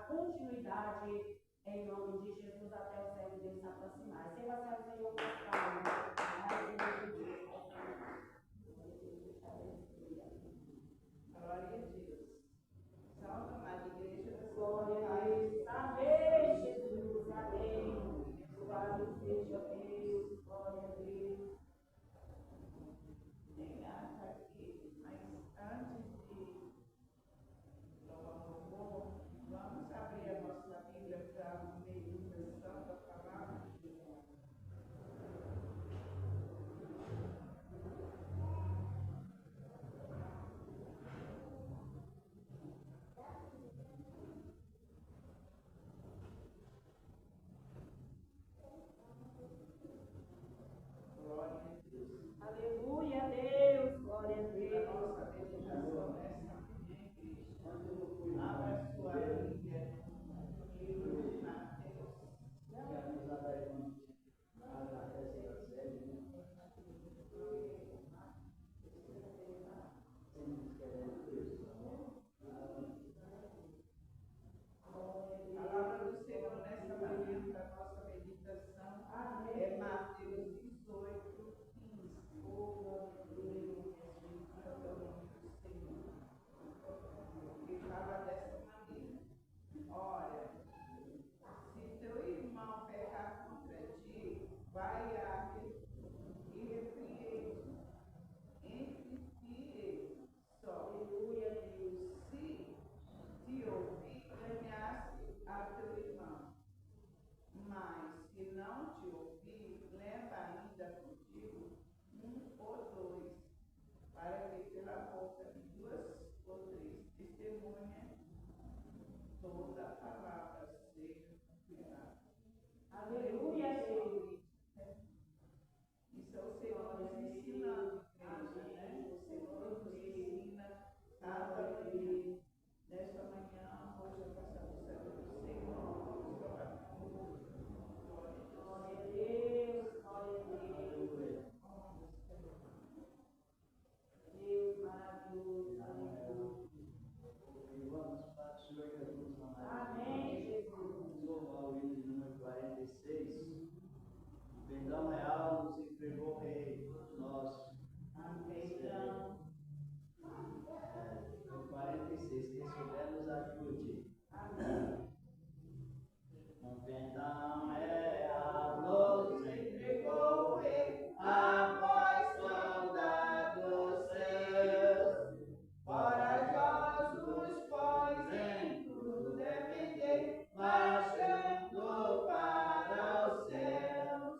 dar continuidade em nome de Jesus até o céu de Deus se aproximar. Se você é o Senhor mostrado, glória a Deus. Salve, amada igreja. glória a Deus. Amém, Jesus. Amém. Louvado seja Deus. Glória a Deus. Tem ata aqui, mas antes de louvar o louvor, vamos abrir a nossa Bíblia para a meditação da palavra. Glória a Deus. Aleluia, Deus. Glória a A Deus. nossa meditação nesta manhã, igreja. Abra sua Bíblia no livro de Mateus. A palavra do Senhor nesta manhã para a nossa meditação é Mateus 18, 15. Que fala desta maneira: olha, se teu irmão pecar contra ti, vai e repreende entre ti e ele só. Aleluia, Deus. Se te ouvir, ganhasse a teu irmão. Mas se não te ouvir, leva ainda contigo um ou dois, para que pela boca de duas ou três testemunhas toda a palavra seja confirmada. Aleluia, Deus. Isso é o Senhor nos ensinando, igreja, né? O Senhor nos ensina cada dia. Nesta manhã, hoje eu passamos o céu do Senhor. Vamos orar com glória a Glória a Deus. Glória a Deus. Deus. Deus maravilhoso. Aleluia. Vamos para o Senhor Jesus na Amém, Jesus. Vamos louvar o hino de número 46. O perdão real nos entregou o Rei, todos nós. Amém. O 46, quem souber nos ajude. Amém. Com perdão real nos entregou o Rei, a voz soldados seus. Corajosos, pois, em tudo defender, marchando para os céus.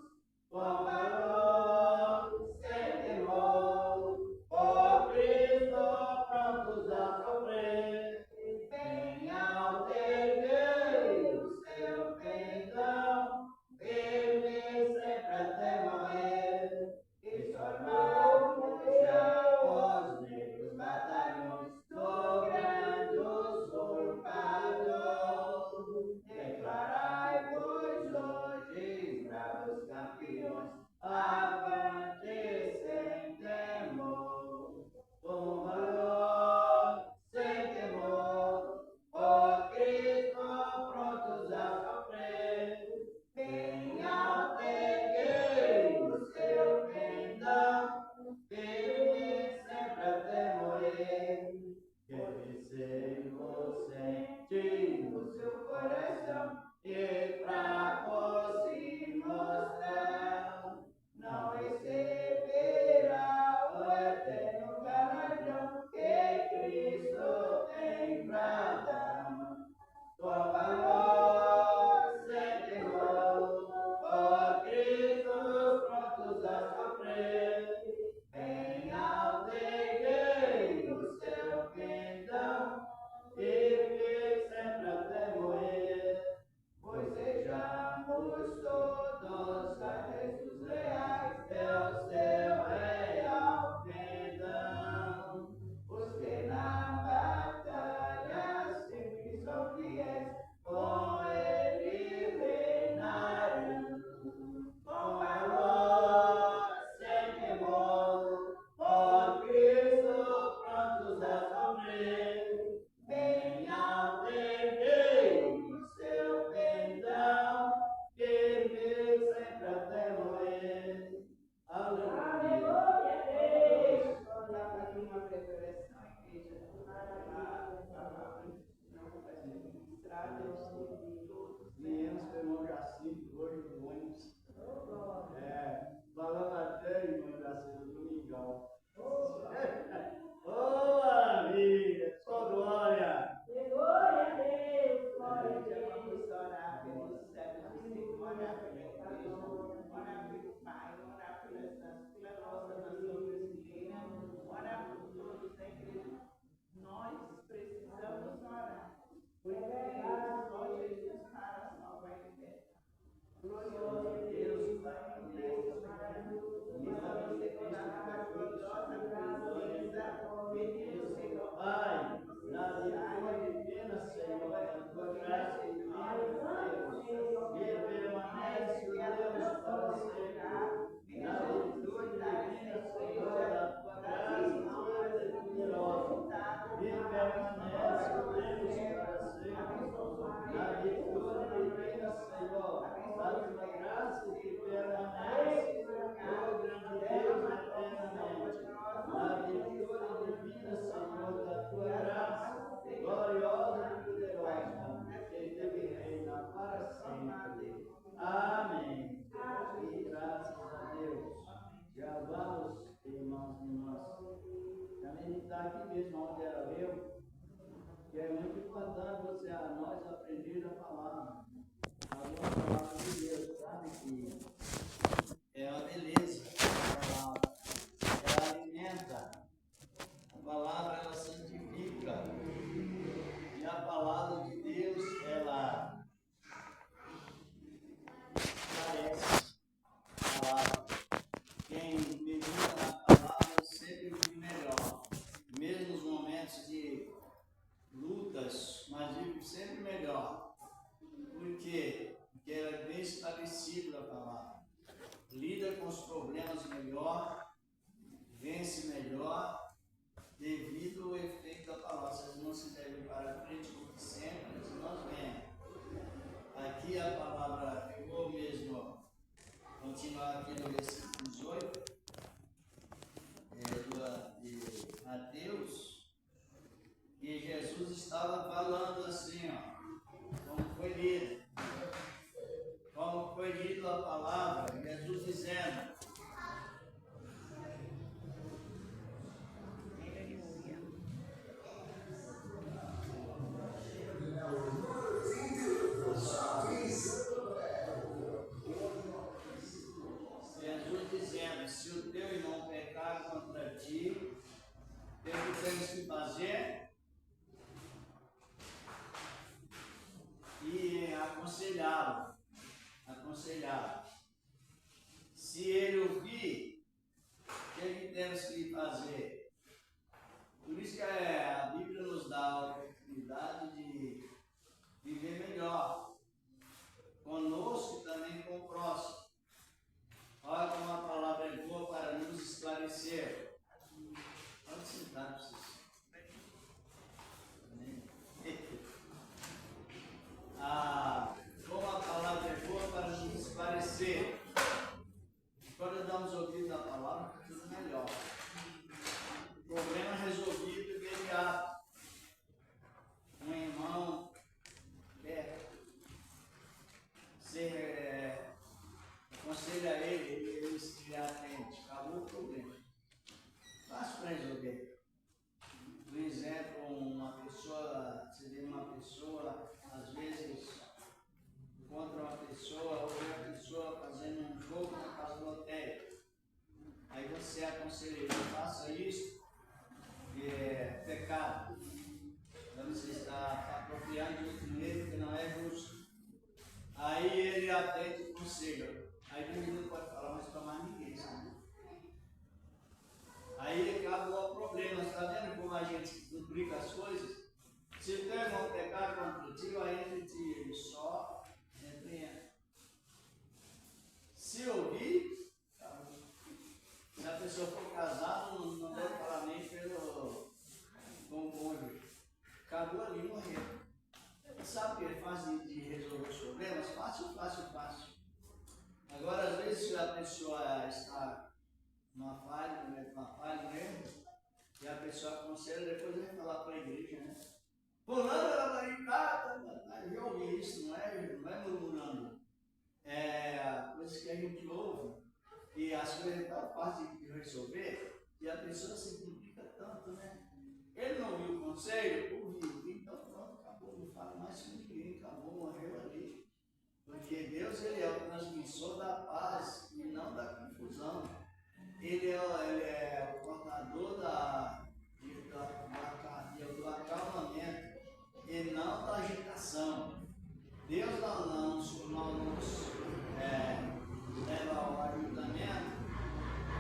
Com valor, sem temor, por Cristo prontos a sofrer. Venham ter o seu perdão, firme sempre até morrer. E formamos já os negros batalhões do grande usurpador. Declarai-vos hoje, bravos campeões, avante sem temor. Com valor, sem temor, por Cristo prontos a sofrer. Venham ter o seu perdão, firme sempre até morrer. Que receio sente no seu coração e fraco se mostrar. Não Amém. E graças a Deus. Já vamos, irmãos e irmãs, já meditar aqui mesmo onde era eu, que é muito importante você, a nós, aprender a palavra. Alguma palavra de Deus, sabe que é uma beleza a palavra. Ela alimenta. A palavra, ela santifica. E a palavra de Deus, ela parece a palavra. Quem medita na palavra sempre vive melhor. Mesmo nos momentos de lutas, mas vive sempre melhor. Por quê? Porque ela é bem estabelecida a palavra. Lida com os problemas melhor, vence melhor, devido ao efeito da palavra. Vocês não se devem para frente, porque sempre os irmãos vêm. Aqui a palavra, eu vou mesmo continuar aqui no versículo 18, de Mateus, e Jesus estava falando assim, ó, como foi lido a palavra, Jesus dizendo, se o teu irmão pecar contra ti, o que tens que fazer? E aconselhá-lo. Se ele ouvir, o que temos que fazer? Por isso que a Bíblia nos dá a oportunidade de viver melhor, conosco e também com o próximo. Olha como a palavra é boa para nos esclarecer. Pode sentar para vocês. Como a palavra é boa para nos esclarecer. Quando damos ouvido à palavra, fica tudo melhor. Problema resolvido imediato. Um irmão perto. Você aconselha ele se atende. Acabou o problema. Fácil para resolver. Por exemplo, você vê uma pessoa, às vezes, contra uma pessoa, outra pessoa fazendo um jogo na casa do hotel. Aí você aconselha ele, faça isso, que é pecado. Então você está apropriando de outro meio que não é justo. Aí ele atende o conselho. Aí o menino pode falar, mas para mais ninguém, sabe? Aí acabou o problema. Você está vendo como a gente duplica as coisas? Se o teu irmão pecar contra ti, aí ele só repreende. Se ouvir, se a pessoa for casada, não deve falar nem com o cônjuge. Acabou ali, morreu. Sabe o que ele faz de resolver os problemas? Fácil. Agora, às vezes, se a pessoa está numa falha, mesmo, e a pessoa aconselha, depois vai falar para a igreja, né? Fulano, ela vai em casa, já ouvi isso, não é murmurando. É coisas que a gente ouve, e as coisas é tão fácil de resolver, e a pessoa se complica tanto, né? Ele não ouviu o conselho, ouviu, então pronto, acabou, não fala mais com ninguém, acabou, morreu ali. Porque Deus, ele é o transmissor da paz e não da confusão. Ele é o portador do acalmamento e não da agitação. Deus não nos leva ao ajuntamento,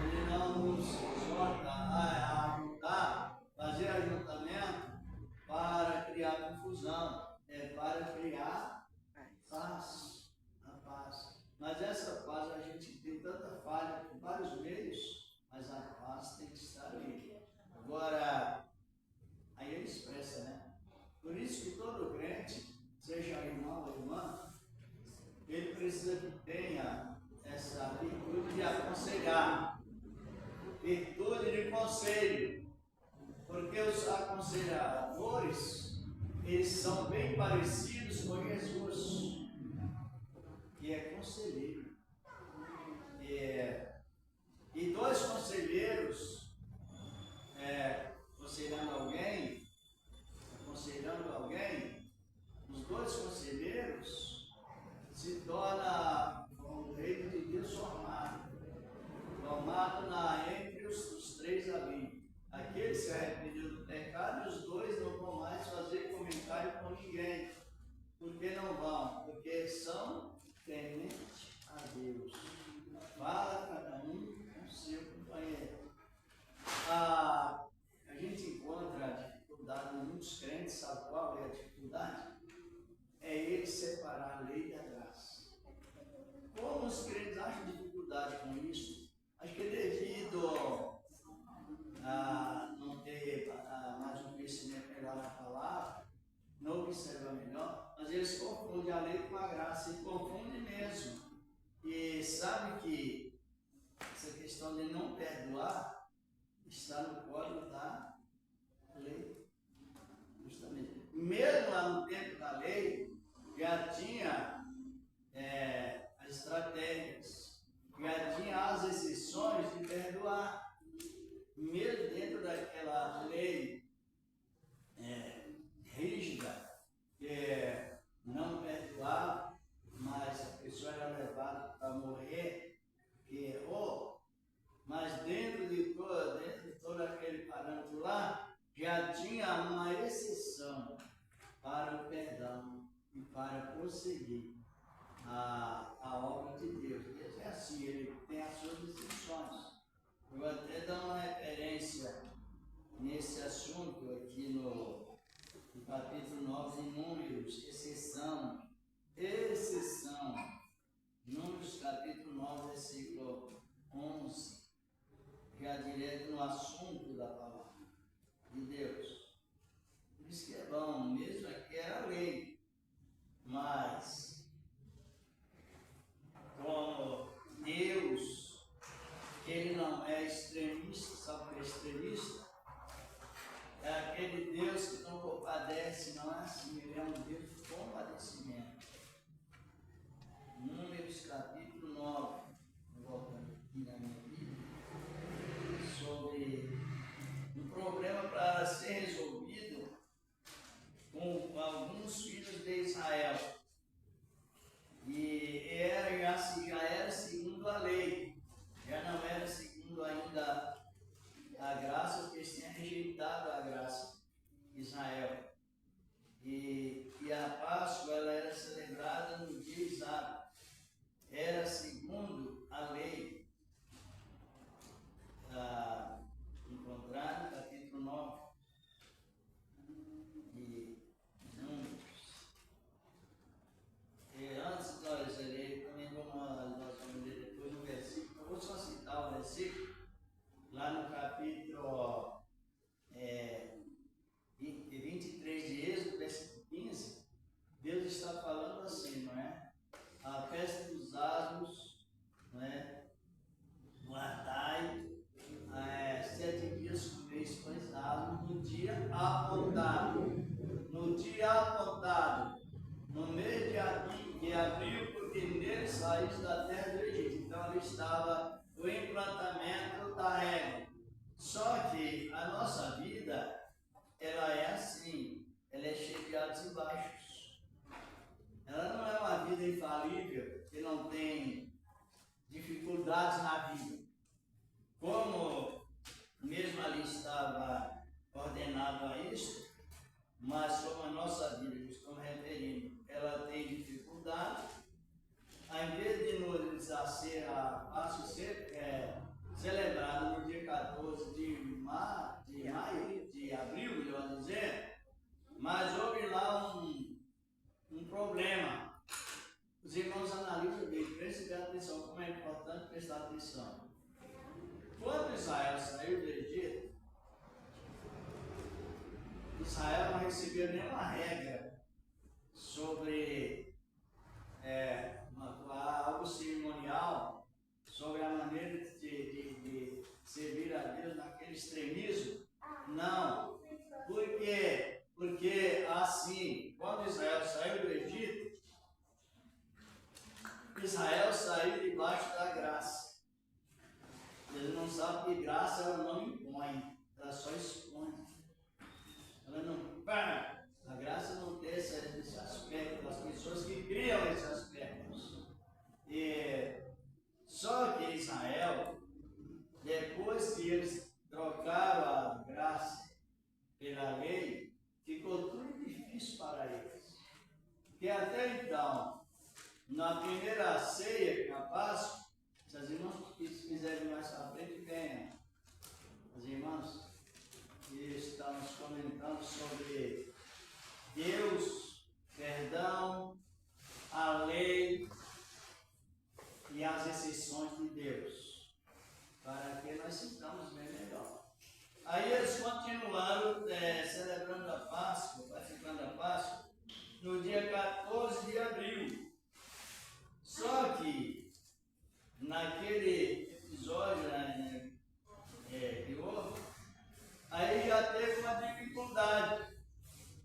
ele não nos exorta a ajuntar, fazer ajuntamento para criar confusão, é para criar paz, a paz. Mas essa paz a gente tem tanta falha por vários meios, mas a paz tem que estar ali. Agora, aí ele expressa, né? Por isso que todo crente, seja irmão ou irmã, ele precisa que tenha essa virtude de aconselhar, virtude de conselho, porque os aconselhadores, eles são bem parecidos com Jesus, que é conselheiro. E dois conselheiros, aconselhando alguém, os dois conselheiros se torna o reino de Deus formado entre os três ali. Aquele se arrependeu do pecado e os dois não vão mais fazer comentário com ninguém. Por que não vão? Porque são tementes a Deus. Fala cada um com o seu companheiro. A gente encontra a dificuldade em muitos crentes, sabe qual é a dificuldade? É ele separar a lei da graça. Como os crentes acham dificuldade com isso? Acho que é devido a não ter mais um conhecimento melhor na palavra, não observa melhor, mas eles confundem a lei com a graça, e confundem mesmo. E sabe que essa questão de não perdoar está no código da lei. Justamente. Mesmo lá no tempo da lei, já tinha as estratégias, já tinha as exceções de perdoar. Mesmo dentro daquela lei rígida, não perdoar, mas a pessoa era levada para morrer, que errou, mas dentro de todo aquele parâmetro lá, já tinha uma exceção para o perdão e para prosseguir a obra de Deus. Deus é assim, ele tem as suas exceções. Eu vou até dar uma referência nesse assunto aqui no capítulo 9 de Números, exceção. Números capítulo 9, versículo 11, já direto no assunto da palavra de Deus. Por isso que é bom, mesmo aqui era lei, mas como Deus, ele não é extremista, sabe o que é extremista? É aquele Deus que não compadece, não é assim, ele é um Deus de compadecimento. Números capítulo 9, voltando aqui na minha Bíblia, sobre um problema para ser resolvido com alguns filhos de Israel. E já era segundo a lei, já não era segundo ainda a graça, porque eles tinham rejeitado a graça de Israel. E a Páscoa ela era celebrada no dia exato. Era segundo a lei, encontrada no capítulo 9 de Números. E antes nós leremos, também nós vamos ler depois no versículo, eu vou só citar o versículo, lá no capítulo 23 de Êxodo, versículo 15, Deus está falando assim, não é? A festa dos asnos, não é? Guardai 7 dias comeis pães asnos no dia apontado. No dia apontado, no mês de abril, porque nele saíste da terra do Egito. Então ali estava o implantamento da regra. Só que a nossa vida, ela é assim, ela é cheia de altos e baixos. Ela não é uma vida infalível, que não tem dificuldades na vida. Como mesmo ali estava ordenado a isso, mas como a nossa vida, que estamos referindo, ela tem dificuldade, ao invés de nos ser a Páscoa ser celebrada no dia 14 de abril, melhor dizer, mas houve lá um problema. Os Os irmãos analisam bem, prestem atenção, como é importante prestar atenção. Quando Israel saiu do Egito, Israel não recebeu nenhuma regra sobre algo cerimonial, sobre a maneira de servir a Deus naquele extremismo. Não. Por quê? Porque assim, quando Israel saiu do Egito, Israel saiu debaixo da graça. Eles não sabem que graça ela não impõe, ela só expõe. Ela não. A graça não tem esse aspecto, as pessoas que criam esses aspectos. Só que Israel, depois que eles trocaram a graça pela lei, ficou tudo difícil para eles. Porque até então, na primeira ceia, que é a Páscoa, se as irmãs quiserem mais para frente, venham. As irmãs que estamos comentando sobre Deus, perdão, a lei e as exceções de Deus, para que nós sintamos bem melhor. Aí eles continuaram celebrando a Páscoa, participando da Páscoa, no dia 14 de abril. Só que, naquele episódio que houve, aí já teve uma dificuldade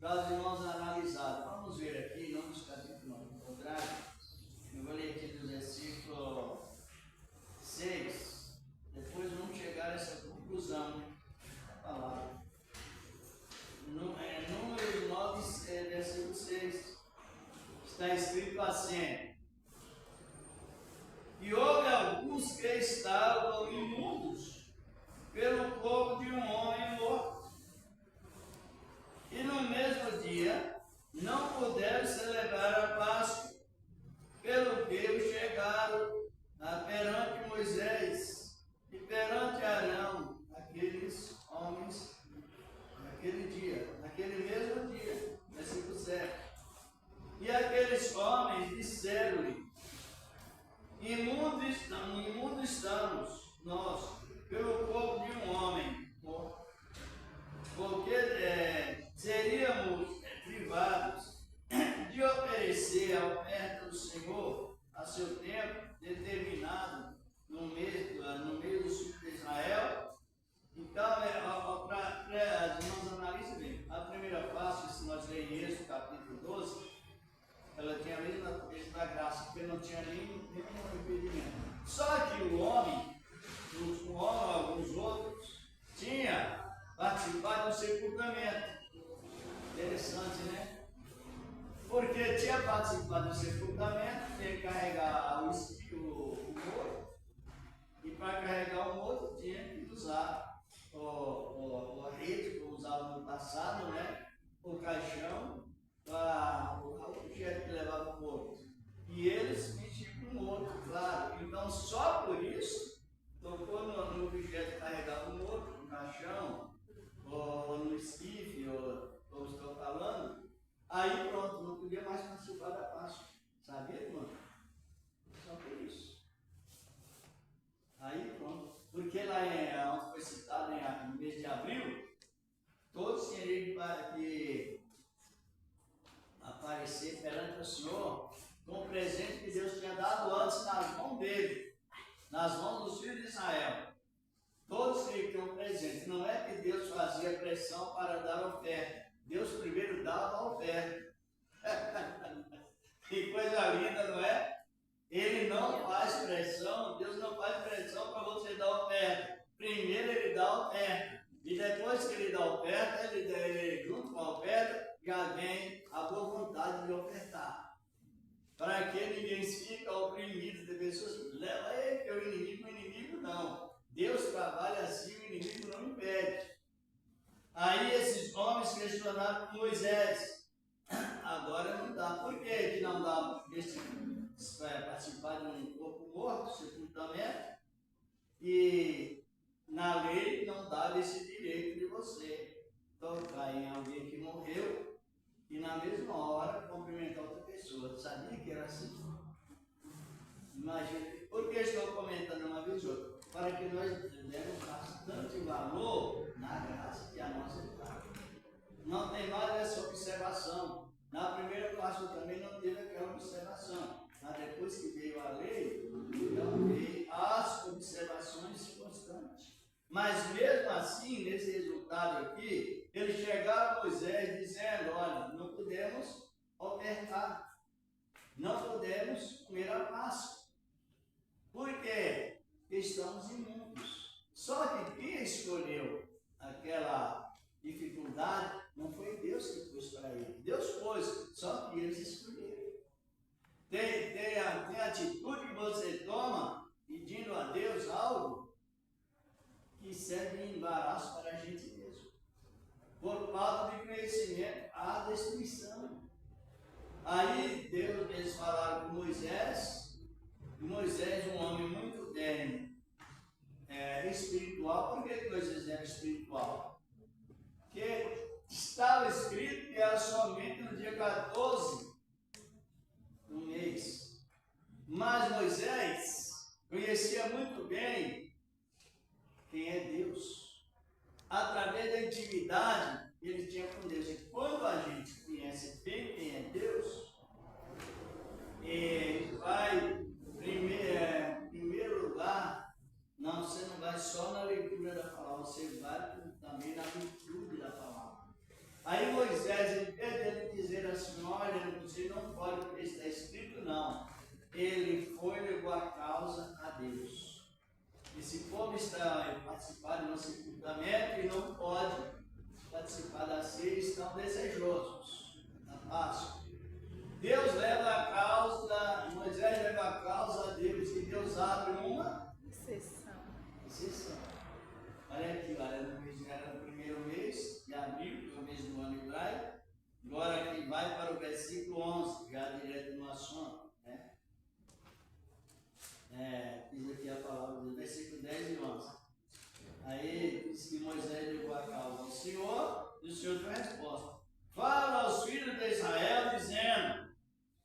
para os irmãos analisarem. Vamos ver aqui, não nos capítulos contrários. Eu vou ler aqui do versículo 6. Depois vamos chegar a essa conclusão da palavra. Números 9, versículo 6. Está escrito assim: e houve alguns que estavam imundos pelo corpo de um homem morto, e no mesmo dia não puderam celebrar a Páscoa, pelo que chegaram perante Moisés e perante Arão, aqueles homens, naquele mesmo dia, versículo 7. E aqueles homens disseram-lhe: imundo estamos nós pelo corpo de um homem morto, porque seríamos privados de oferecer a oferta do Senhor a seu tempo determinado no meio do filhos de Israel. Então, as irmãs analisem bem. A primeira parte, se nós lermos em Êxodo capítulo 12, ela tinha a mesma coisa da graça, porque não tinha nenhum impedimento. Só que o homem, alguns outros, tinha participado do sepultamento. Interessante, né? Porque tinha participado do sepultamento, tinha que carregar o morto, e para carregar o morto tinha que usar a rede, como usava no passado, né? O caixão, o objeto que levava o morto. E eles mexiam com o morto, claro. Então, só por isso, tocou no objeto que carregava o morto, no caixão, ou no esquife, ou como estou falando, aí pronto, não podia mais participar da Páscoa. Sabia, irmão? Só por isso. Aí pronto. Porque lá onde foi citado no mês de abril, todos tinham que aparecer perante o Senhor com o presente que Deus tinha dado antes nas mãos dele, nas mãos dos filhos de Israel. Todos tinham um presente. Não é que Deus fazia pressão para dar oferta. Deus primeiro dava a oferta. Que coisa linda, não é? Ele não faz pressão, Deus não faz pressão para você dar oferta. Primeiro ele dá a oferta. E depois que ele dá a oferta, ele junto com a oferta, já vem a boa vontade de ofertar. Para que ninguém fique oprimido de pessoas, leva ele, que o inimigo não. Deus trabalha assim, o inimigo não impede. Aí esses homens questionaram com Moisés. Agora não dá. Por que não dá para participar de um corpo morto, sepultamento? E na lei não dava esse direito de você tocar em alguém que morreu e na mesma hora cumprimentar outra pessoa. Sabia que era assim? Imagina, por que estou comentando uma vez ou outra? Para que nós demos bastante valor na graça que a nossa dá. Não tem mais essa observação. Na primeira classe eu também não teve aquela observação. Mas depois que veio a lei, então veio as observações constantes. Mas mesmo assim, nesse resultado aqui, eles chegaram a Moisés dizendo, olha, não podemos ofertar, não podemos comer a Páscoa. Por quê? Porque estamos imundos. Só que quem escolheu aquela dificuldade não foi Deus que pôs para ele. Deus pôs, só que eles escolheram. Tem a atitude que você toma pedindo a Deus algo que serve de embaraço para a gente mesmo. Por falta de conhecimento, há destruição. Aí eles falaram com Moisés, e Moisés, um homem muito bem espiritual. Por que Moisés era espiritual? Porque estava escrito que era somente no dia 14 do mês. Mas Moisés conhecia muito bem quem é Deus. Através da intimidade que ele tinha com Deus. E quando a gente conhece bem quem é Deus, ele vai, em primeiro lugar, você não vai só na leitura da palavra, você vai também na virtude da palavra. Aí Moisés, em vez dele dizer assim, olha, você não pode, porque está escrito, não. Ele foi e levou a causa a Deus. Esse povo está participando do sepultamento e não pode participar da ceia, estão desejosos da Páscoa. Deus leva a causa, Moisés leva a causa a Deus, e Deus abre uma exceção. Olha aqui, olha, era no primeiro mês de abril, que é o mês do ano hebraico. Agora aqui vai para o versículo 11, já direto no assunto, né? Diz aqui a palavra do versículo 10 e 11. Aí diz que Moisés levou a causa ao Senhor, e o Senhor deu a resposta. Fala aos filhos de Israel, dizendo,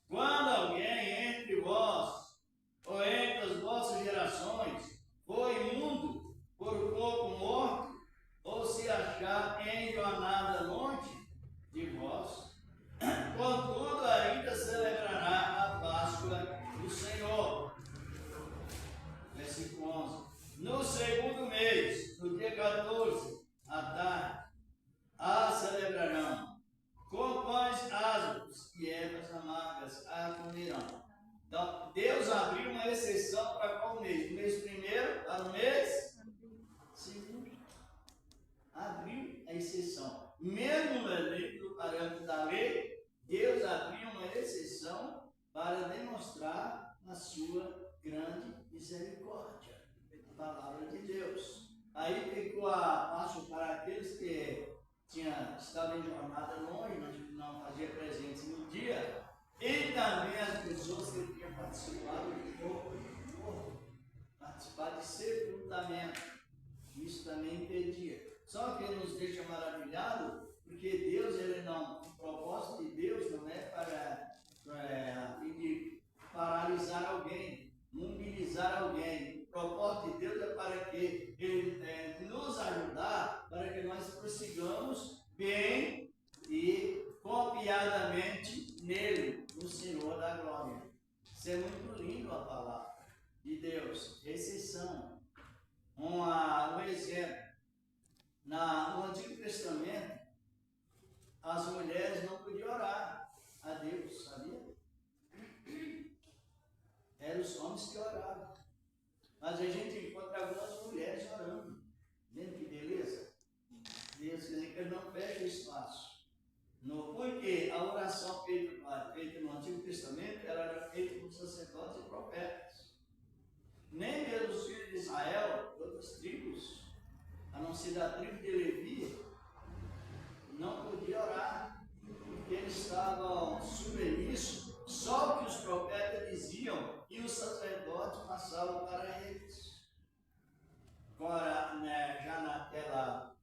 quando alguém entre vós, ou entre as vossas gerações, for imundo, por corpo morto, ou se achar enganada longe de vós, contudo ainda celebrará a Páscoa do Senhor. Versículo 11. No segundo mês, no dia 14, à tarde, a celebrarão, com pães ázimos e ervas amargas a comerão. Então, Deus abriu uma exceção para qual mês? No mês primeiro, para o mês segundo. Abriu a exceção. Mesmo no parâmetro da lei, Deus abriu uma exceção para demonstrar a sua grande misericórdia. A palavra de Deus. Aí ficou a passo para aqueles que estavam em jornada longe, não fazia presente no dia, e também as pessoas que tinham participado do corpo, participar de sepultamento. Isso também impedia. Só que nos deixa maravilhado, porque Deus, o propósito de Deus não é para paralisar alguém, mobilizar alguém. O propósito de Deus é para que Ele nos ajudar, para que nós prossigamos bem e confiadamente nele, no Senhor da glória. Isso é muito lindo a palavra de Deus. Exceção. Um exemplo. No Antigo Testamento, as mulheres não podiam orar a Deus, sabia? Eram os homens que oravam. Mas a gente encontra algumas mulheres orando. Vendo que beleza? Deus quer dizer que ele não fecha o espaço. Porque a oração feita no Antigo Testamento ela era feita por sacerdotes e profetas. Nem mesmo os filhos de Israel, de outras tribos, a não ser da tribo de Levi, não podiam orar, porque eles estavam submissos só o que os profetas diziam e os sacerdotes passavam para eles. Agora, já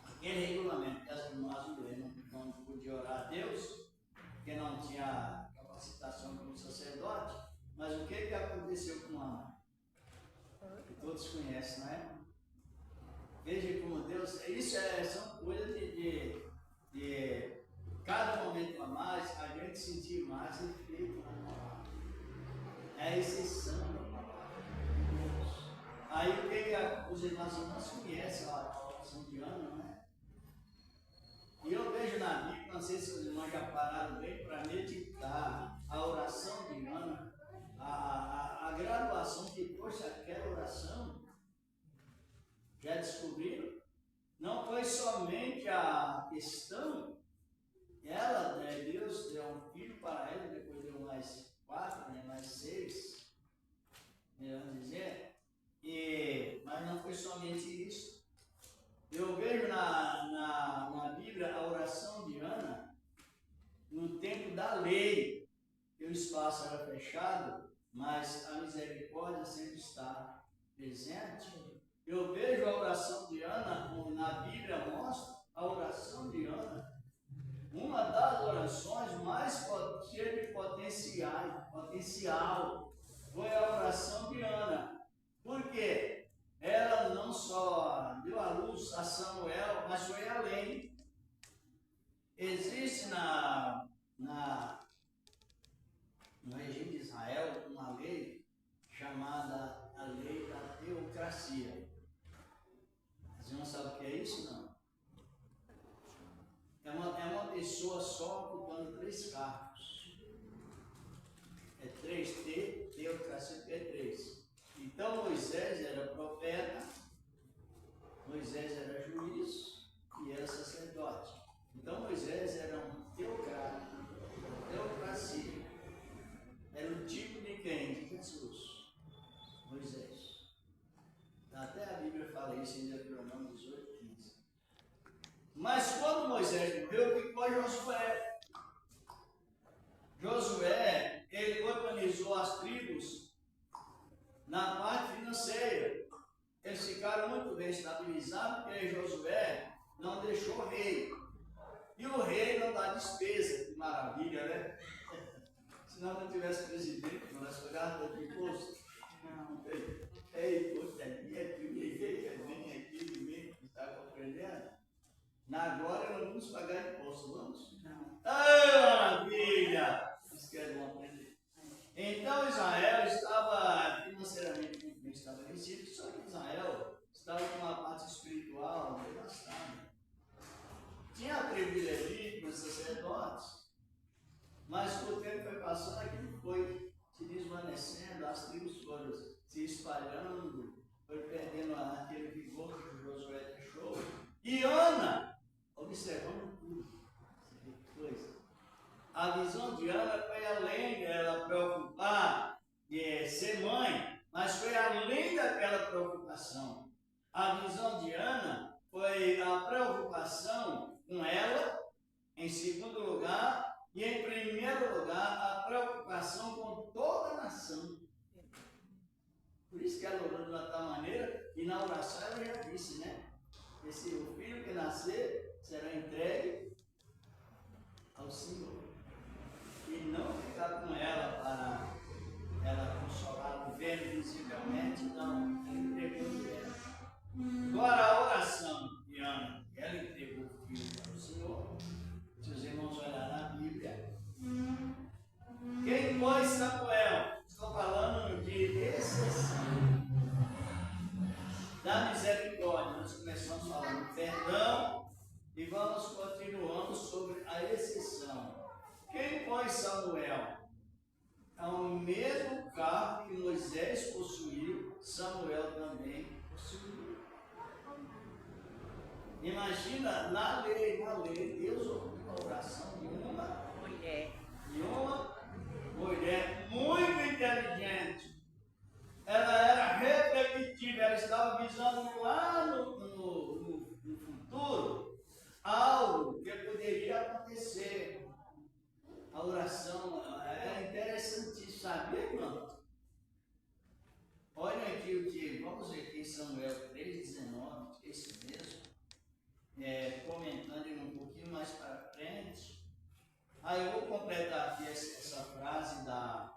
aquele regulamento que as mulheres não podiam orar a Deus, porque não tinha capacitação como sacerdote, mas o que aconteceu? todos conhecem, não é? Veja como Deus, são coisas de cada momento a mais, a gente sentir mais efeito na palavra. É a exceção da palavra de Deus. Aí o que os irmãos conhecem a oração de Ana, não é? E eu vejo na Bíblia, não sei se os irmãos já pararam bem para meditar a oração de Ana, a graduação que trouxe aquela oração. Já descobriram? Não foi somente a questão, Deus deu um filho para ela, depois deu mais 4, mais 6, melhor dizer, mas não foi somente isso. Eu vejo na Bíblia a oração de Ana no tempo da lei, que o espaço era fechado, mas a misericórdia sempre está presente. Eu vejo a oração de Ana, na Bíblia mostra a oração de Ana, uma das orações mais cheias de potencial, foi a oração de Ana. Por quê? Ela não só deu à luz a Samuel, mas foi além. Existe no regime de Israel uma lei chamada a lei da teocracia. Você não sabe o que é isso, não? É uma pessoa só ocupando 3 cargos. É 3T, teocracia é 3. Então Moisés era profeta, Moisés era juiz e era sacerdote. Então Moisés era um teocrata, teocracia. Era o tipo de quem? De Jesus. Moisés. Até a Bíblia fala isso em Deuteronômio 18:15. Mas quando Moisés morreu, ficou Josué. Josué, ele organizou as tribos na parte financeira. Eles ficaram muito bem estabilizados, porque Josué não deixou rei. E o rei não dá despesa, que maravilha, né? Se não tivesse presidente, nós pagávamos de imposto. Não, ei, poxa, vem aqui, está compreendendo? Agora não vamos pagar imposto, vamos? Não. Ah, maravilha! Vocês querem aprender? Então Israel estava financeiramente muito bem estabelecido, só que Israel estava com uma parte espiritual devastada. Tinha a tribo de Levítico, os sacerdotes, mas com o tempo foi passando, aquilo foi se desvanecendo, as tribos foram se espalhando, foi perdendo aquele vigor que Josué deixou. E Ana, observando tudo, a visão de Ana foi além dela preocupar de ser mãe, mas foi além daquela preocupação. A visão de Ana foi a preocupação com ela, em segundo lugar, e em primeiro lugar, a preocupação com toda a nação. Por isso que ela orou de tal maneira, e na oração ela já disse, né? O filho que nascer será entregue ao Senhor. E não ficar com ela para ela consolar o vento visivelmente, não. Ela entregou o vento. Agora a oração de Ana, ela entregou o filho para o Senhor. Se os irmãos olharem na Bíblia, quem foi Samuel? Estou falando de exceção da misericórdia. Nós começamos falando perdão e vamos continuando sobre a exceção. Quem foi Samuel? É o mesmo cargo que Moisés possuiu, Samuel também possuiu. Imagina, na lei, Deus ouviu a oração de uma mulher muito inteligente. Ela era repetitiva, ela estava visando lá no futuro algo que poderia acontecer. A oração é interessantíssima, sabia, irmão? Olha aqui o que, vamos ver aqui em Samuel 3,19, esse mesmo, comentando ele um pouquinho mais para frente. Aí eu vou completar aqui essa frase da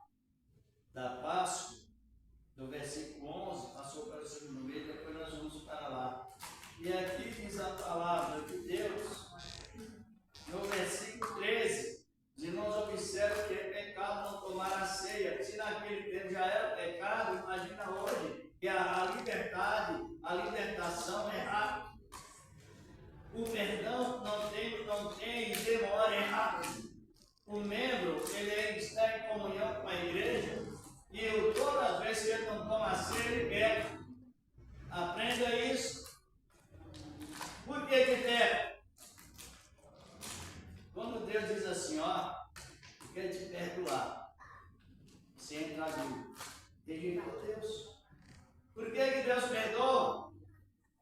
Páscoa, do versículo 11, passou para o que a libertação é rápida. O perdão não tem demora, é rápido. O membro, ele está em comunhão com a igreja e todas as vezes que ele não toma a ceia, ele peca. Aprenda isso. Por que que peca? Quando Deus diz assim, ó, eu quero te perdoar, você entra na dúvida. Rejeitou Deus. Por que que Deus perdoa?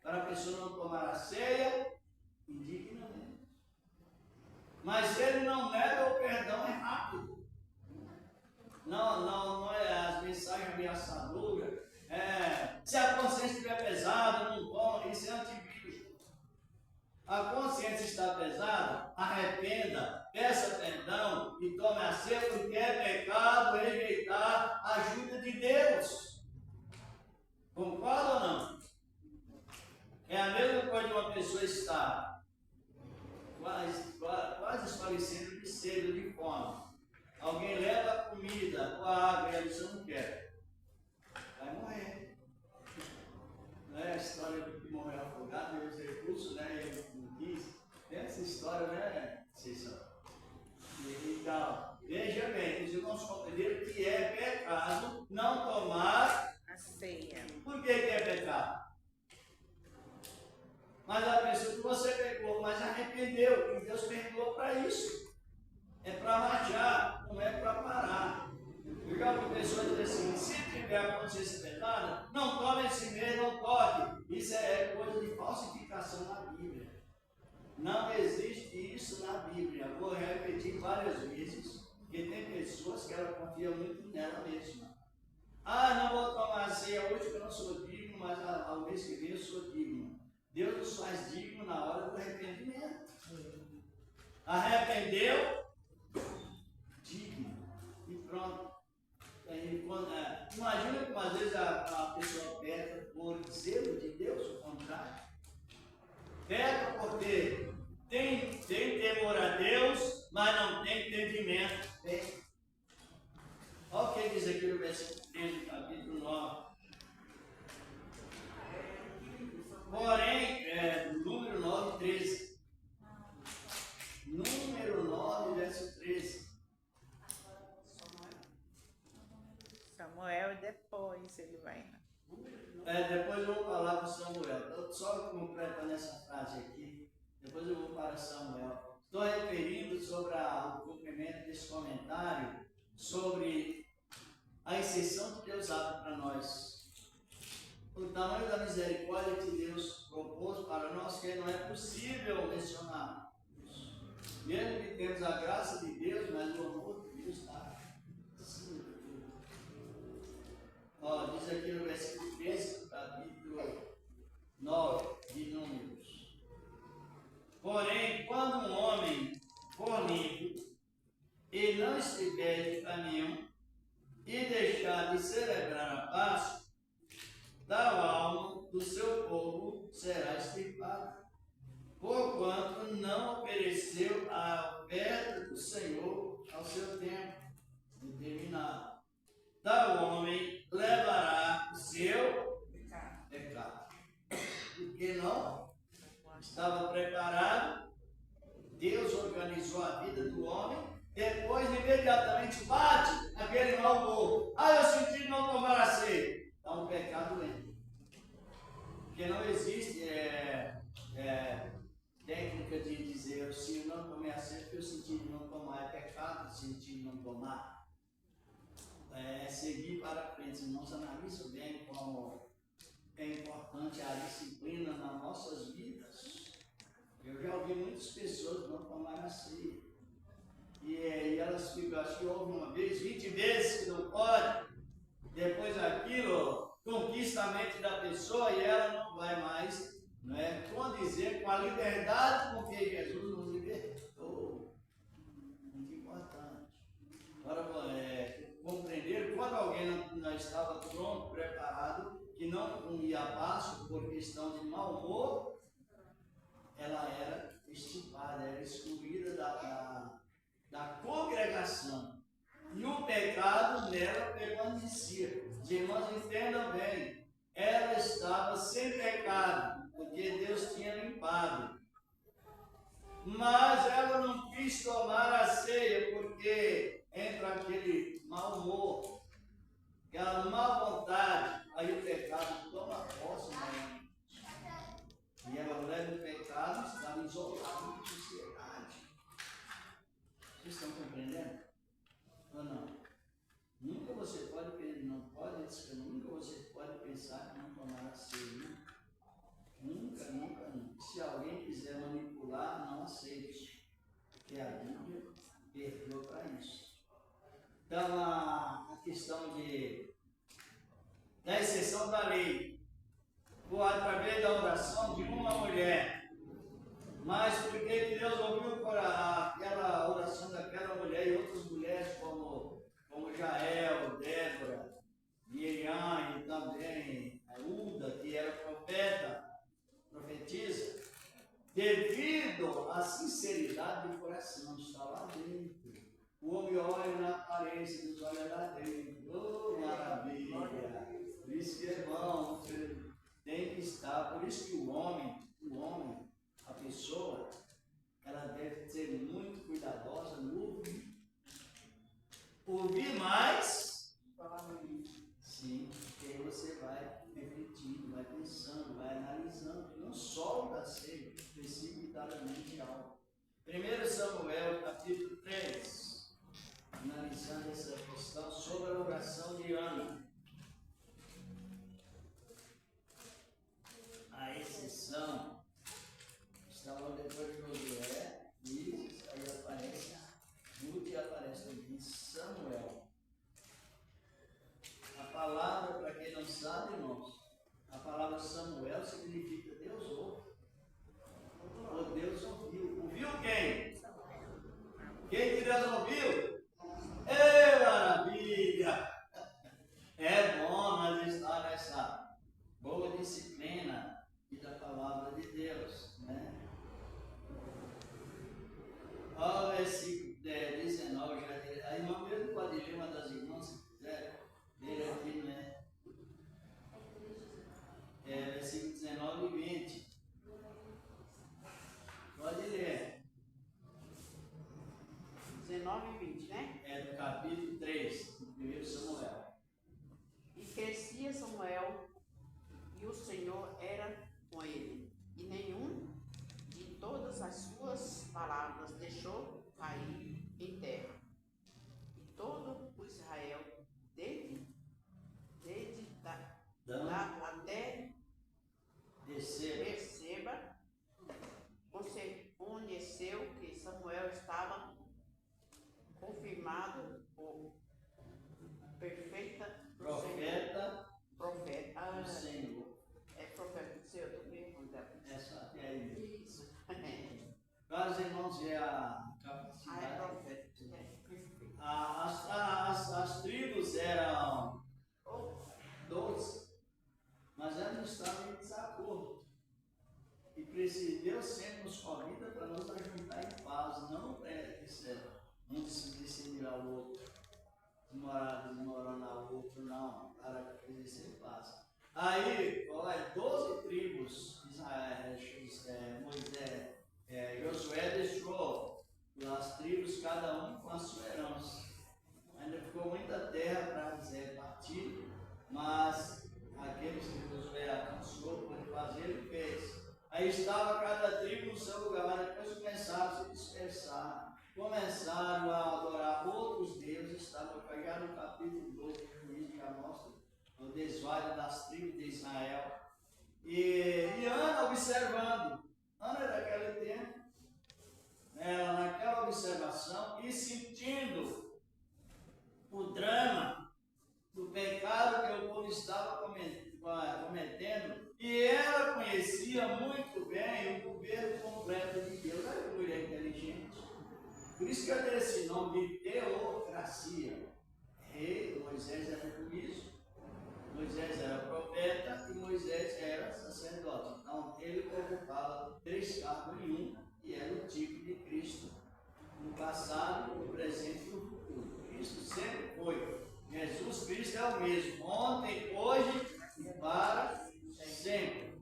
Para a pessoa não tomar a ceia indignamente. Mas se ele não nega, o perdão é rápido. Não é as mensagens ameaçadoras. Se a consciência estiver pesada, não toma, isso é antivírus. A consciência está pesada, arrependa, peça perdão e tome a ceia, porque é pecado rejeitar a ajuda de Deus. Concorda ou não? É a mesma coisa de uma pessoa estar quase falecendo de sede, de fome. Alguém leva a comida ou a água e você não quer. Vai morrer. Não é a história do que morreu afogado, deu os recursos, né? Ele não quis. Tem essa história, né, Cícero? Então, veja bem, os irmãos compreenderam que é pecado não tomar A ceia. Por que é pecado? Mas a pessoa que você pecou, mas arrependeu, e Deus perdoou para isso. É para marchar, não é para parar. Eu já ouvi pessoas dizer assim, se tiver a consciência pesada, não tome esse mês, não toque. Isso é coisa de falsificação na Bíblia. Não existe isso na Bíblia. Vou repetir várias vezes, porque tem pessoas que ela confia muito nela mesma. Não vou tomar ceia hoje porque eu não sou digno, mas ao mês que vem eu sou digno. Deus nos faz digno na hora do arrependimento. Arrependeu? Digno. E pronto. Imagina como às vezes a pessoa peca por zelo de Deus, o contrário. Peca porque tem temor a Deus, mas não tem entendimento. Olha o que diz aqui no versículo 13, capítulo 9. Porém, número 9, 13. Número 9, verso 13. Samuel, depois ele vai. Depois eu vou falar para Samuel. Só completando essa frase aqui. Depois eu vou para Samuel. Estou referindo sobre o cumprimento desse comentário sobre a exceção que Deus abre para nós. O tamanho da misericórdia que Deus propôs para nós, que não é possível mencionar isso. Mesmo que temos a graça de Deus, mas o amor de Deus está acima de tudo. Diz aqui no versículo 13, capítulo 9 de Números. Porém, quando um homem for limpo e não estiver de caminho e deixar de celebrar a Páscoa, tal alma do seu povo será extirpada, porquanto não ofereceu a oferta do Senhor ao seu tempo determinado. Tal homem levará o seu pecado, porque não estava preparado. Deus organizou a vida do homem, depois imediatamente bate aquele mau humor. Eu senti não tomar a ceia. Está um pecado entra. Porque não existe técnica de dizer se eu não tomei a ceia, porque eu senti de não tomar. É pecado sentir de não tomar. Seguir para frente. Irmãos, analisam bem como é importante a disciplina nas nossas vidas. Eu já ouvi muitas pessoas não tomar a ceia. E elas ficam, acho que houve uma vez, 20 vezes que não pode. Depois aquilo conquista a mente da pessoa e ela não vai mais condizer com a liberdade com que Jesus nos libertou. Muito importante. Agora, compreender quando alguém não estava pronto, preparado, que não comia a Páscoa por questão de mau humor, ela era extirpada, era excluída da congregação. E o pecado nela permanecia. Os irmãos entendam bem. sem pecado, porque Deus tinha limpado. Mas ela não quis tomar a ceia, porque entra aquele mau humor, aquela má vontade, aí o pecado toma posse dela. E ela leva o pecado e estava isolada da sociedade. Vocês estão compreendendo? Ou não? Nunca você pode, não pode, nunca você pode pensar que não tomar a ceia. Nunca, nunca, nunca. Se alguém quiser manipular, não aceite. Porque a Bíblia perdoa para isso. Então, a questão da exceção da lei, ou através da oração de uma mulher. Mas porque Deus ouviu aquela oração daquela mulher e outras mulheres como Jael, Débora, Miriam e também a Uda, que era profetiza, devido à sinceridade do coração, está lá dentro. O homem olha na aparência, Deus olha lá dentro. Oh, maravilha! Por isso que é bom, tem que estar. Por isso que o homem, a pessoa, ela deve ser muito cuidadosa no ouvir. Ouvir mais, sim, porque aí você vai refletindo, vai pensando, vai analisando, não só o da ceia, precipitadamente algo. 1 Samuel, capítulo 3, analisando essa questão sobre a oração de Ana. A exceção está logo depois de Josué, Isis, aí aparece Ruth e aparece também Samuel. A palavra, para quem não sabe, irmãos, a palavra Samuel significa Deus ouve. Ou Deus ouviu. Ouviu quem? Quem que Deus ouviu? Maravilha! É bom nós estar nessa boa disciplina da palavra de Deus, né? Olha o versículo 19, já a irmã mesmo pode ler, uma das irmãs, se quiser, ler aqui, né? Versículo 19 e 20. Pode ler. 19 e 20, né? É do capítulo 3, do 1 Samuel. E crescia Samuel, e o Senhor era com ele, e nenhum de todas as suas palavras deixou cair em terra. E todo o Israel, desde lá até Berseba, conheceu que Samuel estava confirmado por perfeita Profeta do Senhor. É profeta do Senhor, eu também vou dar. Essa é aí. Isso. Para os irmãos ver a É capacidade. profeta. As tribos eram 12, mas elas não estavam em desacordo. E Deus sempre nos convida para nos ajuntar em paz, não um se decidir ao outro, desmoronar ao outro, não, para exercer paz. Aí, olha, 12 tribos, Josué deixou as tribos, cada um com a sua herança. Ainda ficou muita terra para partir, mas aqueles que Josué alcançou por fazer, ele fez. Aí estava cada tribo no seu lugar, mas depois começaram a se dispersar, começaram a adorar outros deuses. Estava já no capítulo 2 do Juízo, já mostra o desvio das tribos de Israel. E Ana observando, Ana daquele tempo, ela naquela observação e sentindo o drama do pecado que o povo estava cometendo, e ela conhecia muito bem o governo completo de Deus. Olha que mulher inteligente. Por isso que eu dei esse nome de teocracia. Moisés era juízo, Moisés era profeta e Moisés era sacerdote. Então ele ocupava 3 cargos em um, e era o tipo de Cristo no passado, no presente e no futuro. Cristo sempre foi. Jesus Cristo é o mesmo, ontem, hoje e para sempre.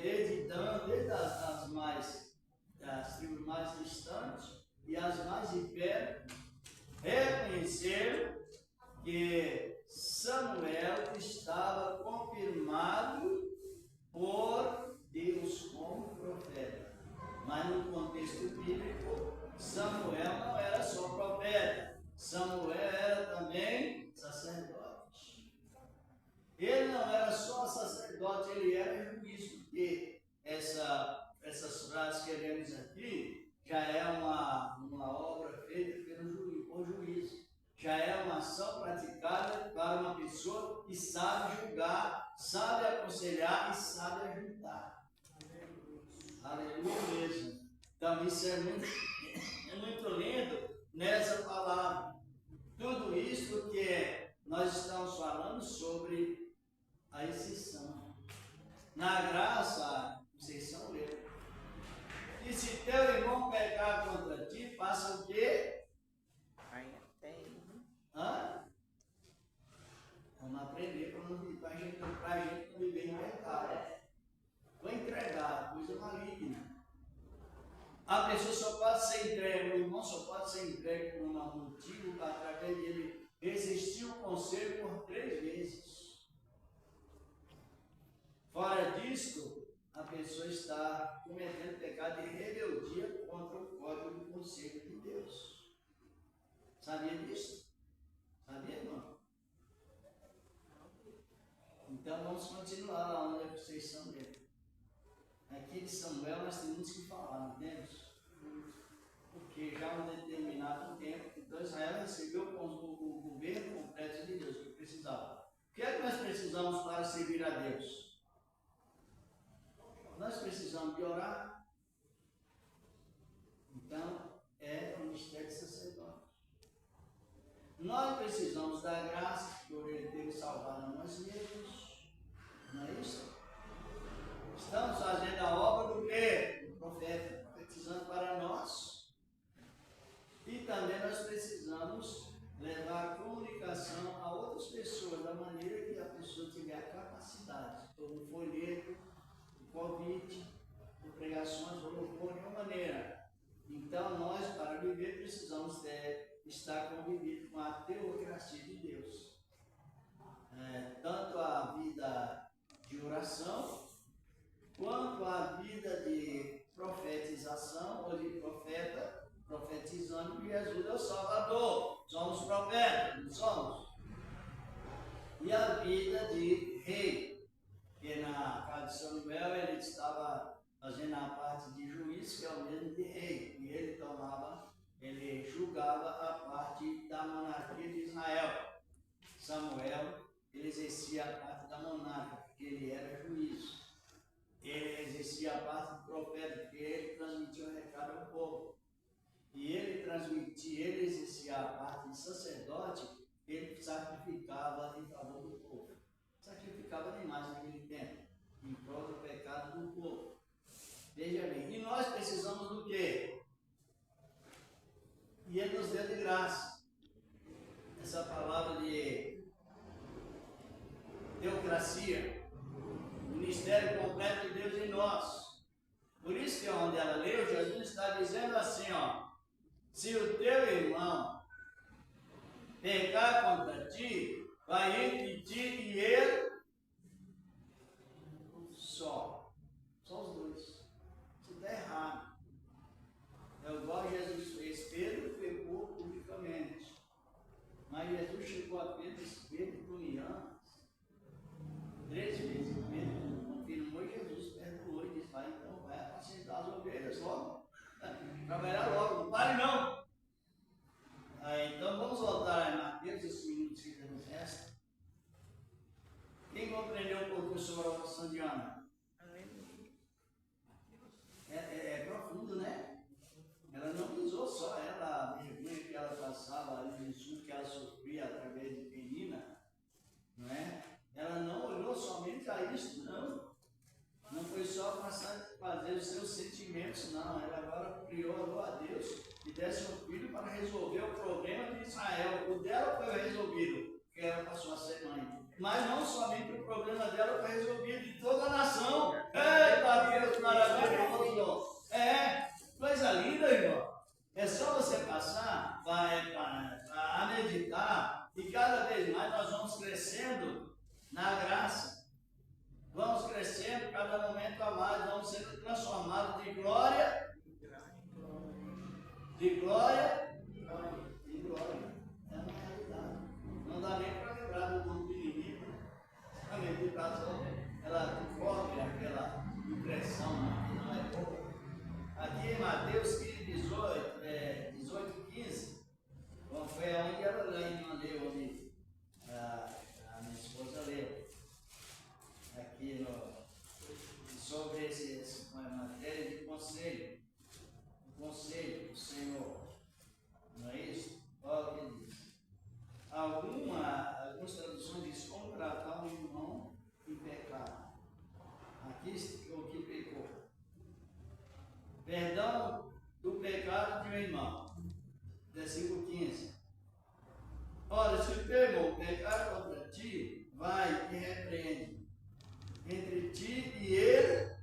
desde então, desde as tribos mais distantes e as mais de perto, reconheceram que Samuel estava confirmado por Deus como profeta. Mas no contexto bíblico, Samuel não era só profeta, Samuel era também sacerdote. Ele não era só sacerdote, ele era juiz, porque essas frases que lemos aqui já é uma obra feita por juiz. Já é uma ação praticada para uma pessoa que sabe julgar, sabe aconselhar e sabe ajudar. Aleluia mesmo. Então isso é muito lindo nessa palavra. Tudo isso porque nós estamos falando sobre a exceção. Na graça, exceção leu. E se teu irmão pecar contra ti, faça o quê? Vamos aprender para a gente não viver em pecado. Vou entregar, coisa maligna. A pessoa só pode ser entregue, o irmão só pode ser entregue por um motivo através dele resistir o conselho por 3 vezes. Fora disto, a pessoa está cometendo pecado de rebeldia contra o código do conselho de Deus. Sabia disso? Sabia, irmão? Então vamos continuar lá onde vocês são dele. Aqui de Samuel nós temos que falar, não temos? Porque já um determinado tempo, então Israel recebeu o governo completo de Deus que precisava. O que é que nós precisamos para servir a Deus? Nós precisamos de orar. Então, é o ministério de sacerdote. Nós precisamos da graça por ele ter salvado a nós mesmos. Não é isso? Estamos fazendo a obra do quê? Do profeta, profetizando para nós. E também nós precisamos levar a comunicação a outras pessoas, da maneira que a pessoa tiver a capacidade. Por um folheto, um convite, por pregações, ou por nenhuma maneira. Então nós, para viver, precisamos estar convividos com a teocracia de Deus. Tanto a vida de oração, quanto a vida de profetização, ou de profeta, profetizando que Jesus é o Salvador. Somos profetas, não somos? E a vida de rei, que na casa de Samuel ele estava fazendo a parte de juiz, que é o mesmo de rei, e ele julgava a parte da monarquia de Israel. Samuel, ele exercia a parte da monarquia, porque ele era juiz. Ele exercia a parte do profeta, porque ele transmitia o recado ao povo. E ele exercia a parte de sacerdote, ele sacrificava em favor do povo. Sacrificava animais naquele tempo, em prol do pecado do povo. Veja bem, e nós precisamos do quê? E ele nos deu de graça essa palavra de teocracia, ministério completo de Deus em nós. Por isso que onde ela leu, Jesus está dizendo assim, ó: se o teu irmão pecar contra ti, vai entre ti e ele só os dois. Isso está errado. É igual Jesus fez. Pedro pecou publicamente, mas Jesus chegou a Pedro humilhando 3 vezes. Pedro confirmou e Jesus perdoou e disse: vai, então vai apacentar as ovelhas logo, trabalhar logo, não pare não. Então vamos voltar a Mateus, esses minutos que nos restam. Quem compreendeu um pouco sobre a oração de Ana? É profundo, né? Ela não visou só ela, a vergonha que ela passava, o insulto que ela sofria através de Penina, não é? Ela não olhou somente a isso, não. Não foi só fazer os seus sentimentos, não. Ela agora orou a Deus e desse um filho para resolver o problema de Israel. O dela foi resolvido, porque ela passou a ser mãe. Mas não somente o problema dela foi resolvido de toda a nação. Eita Deus, maravilhoso! Coisa linda, irmão. É só você passar a meditar e cada vez mais nós vamos crescendo na graça. Vamos crescendo cada momento a mais, vamos sendo transformados de glória em glória. É uma realidade. Não dá nem para lembrar do mundo pequenininho. A meditação, ela envolve aquela impressão, que não é boa. Aqui em Mateus 18, 15, bom, foi onde ela leu, onde a minha esposa leu. Aqui sobre essa matéria de conselho. O conselho do Senhor. Não é isso? Olha o que diz. Algumas traduções dizem como tratar um irmão em pecado. Aqui o que pecou. Perdão do pecado de um irmão. Versículo 15. Ora, se o teu irmão pecar contra ti, vai e repreende. Entre ti e ele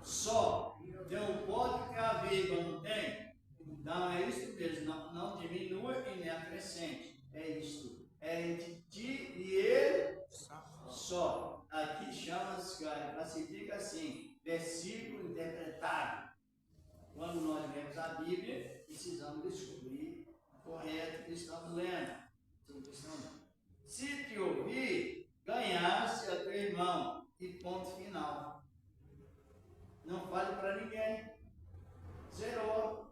só. Tem um pote que a vírgula não tem? Então é isso mesmo. Não diminua e nem acrescente. É isto. É entre ti e ele só. Aqui chama-se, classifica assim, versículo interpretado. Quando nós lemos a Bíblia, precisamos descobrir o correto que estamos lendo. Se te ouvir, ganhaste a teu irmão. E ponto final. Não fale para ninguém. Zerou.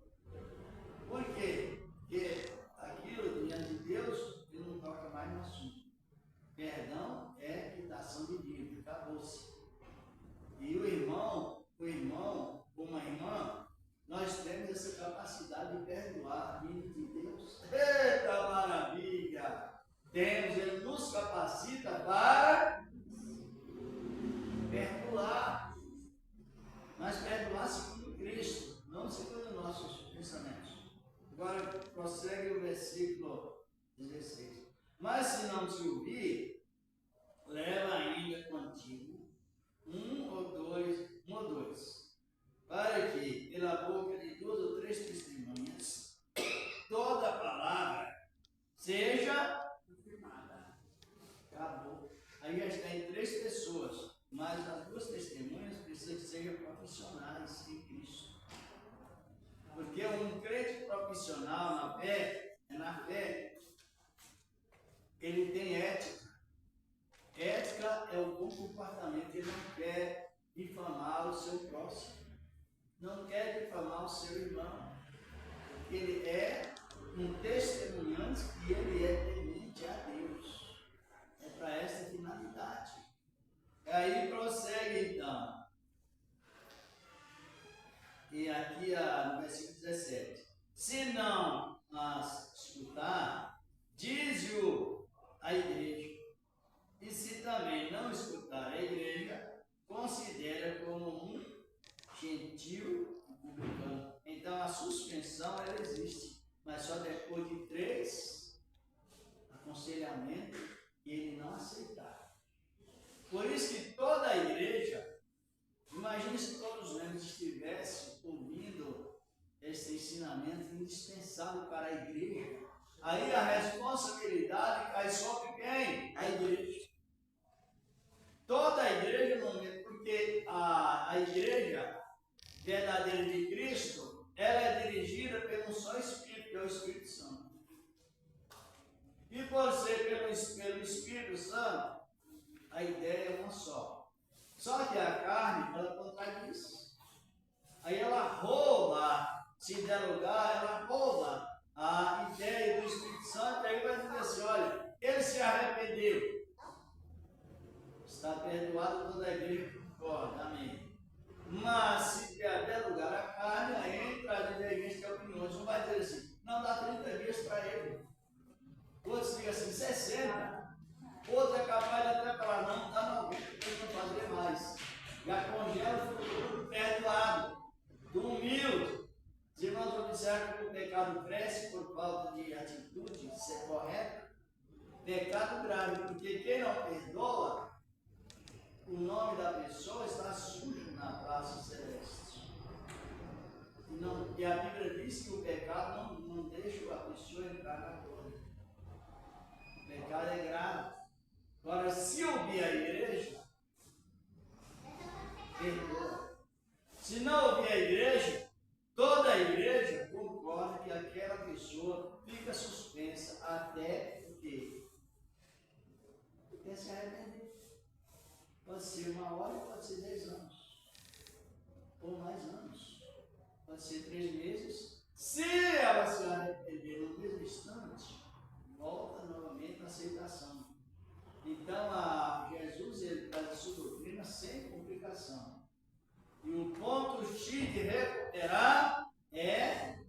Por quê? Porque aquilo diante de Deus, ele não toca mais no assunto. Perdão é quitação de dívida. Acabou-se. E o irmão, uma irmã, nós temos essa capacidade de perdoar diante de Deus. Eita maravilha! Temos, ele nos capacita para perdoar. Mas perdoar segundo Cristo, não segundo nossos pensamentos. Agora prossegue o versículo 16. Mas se não te ouvir, leva ainda contigo um ou dois, para que, pela boca de 2 ou 3 testemunhas, toda palavra seja confirmada. Acabou. Aí já está em 3 pessoas, mas as 2 testemunhas precisam que sejam profissionais em Cristo. Porque um crente profissional na fé, ele tem ética. Ética é o bom comportamento, ele não quer difamar o seu próximo, não quer difamar o seu irmão, porque ele é um testemunhante e ele é temente a Deus. É para essa finalidade. Aí prossegue então. E aqui no versículo 17. Se não as escutar, diz-o a igreja. E se também não escutar a igreja, considera como um gentil publicano. Então a suspensão ela existe, mas só depois de 3 aconselhamentos e ele não aceitar. Por isso que toda a igreja, imagine se todos os membros estivessem ouvindo esse ensinamento indispensável para a igreja. Aí a responsabilidade cai sobre quem? A igreja. Toda a igreja, porque a igreja verdadeira de Cristo, ela é dirigida pelo só Espírito, que é o Espírito Santo. E por ser pelo Espírito Santo, a ideia é uma só. Só que a carne, ela contradiz. Aí ela rouba, se der lugar, ela rouba a ideia do Espírito Santo, aí vai dizer assim, olha, ele se arrependeu. Está perdoado, toda a igreja concorda, amém. Mas se der lugar à carne, aí entra a divergência de opiniões. Um vai dizer assim, não dá 30 dias para ele. Outros dizem assim, 60. Outro é capaz de até falar, não dá 90, depois não fazer mais. Já congela o futuro perdoado. Do humilde. Os irmãos observam que o pecado cresce por falta de atitude, isso é correto. Pecado grave, porque quem não perdoa, o nome da pessoa está sujo na praça celeste. E a Bíblia diz que o pecado não deixa a pessoa entrar na glória. O pecado é grave. Agora, se ouvir a igreja, perdoa. Se não ouvir a igreja, toda a igreja concorda que aquela pessoa fica suspensa até o quê? Até se arrepender. Pode ser 1 hora, pode ser 10 anos. Ou mais anos. Pode ser 3 meses. Se ela se arrepender no mesmo instante, volta novamente à aceitação. Então, Jesus ele traz a sua doutrina sem complicação. E o ponto X de recuperar é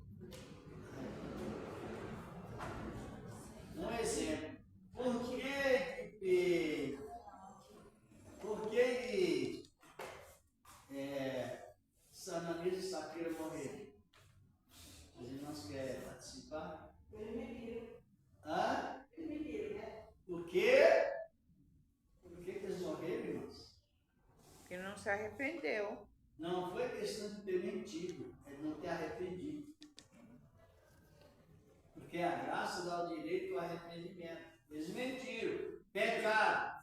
um exemplo. Por que Ananias e Safira morreram? Os irmãos querem participar? Eles mentiram. Hã? Eles mentiram, né? Por quê? Por que eles morreram, irmãos? Que não se arrependeu. Não foi questão de ter mentido, é de não ter arrependido. Porque a graça dá o direito ao arrependimento. Eles mentiram, pecaram,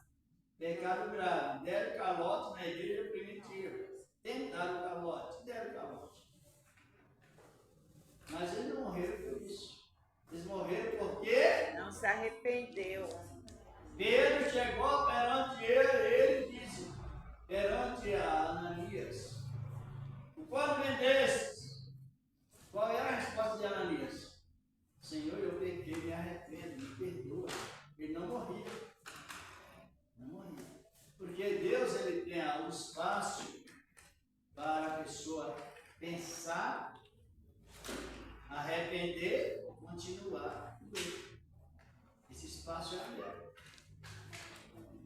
pecado grave, deram calote na igreja primitiva, tentaram calote, deram calote. Mas eles não morreram por isso. Eles morreram porque Não se arrependeu. Pedro chegou perante ele disse, perante a Ananias, quando vendestes, qual era a resposta de Ananias? Senhor, eu pequei, me arrependo, me perdoa. Ele não morria. Não morria. Porque Deus ele tem o espaço para a pessoa pensar, arrepender ou continuar. Esse espaço é aberto.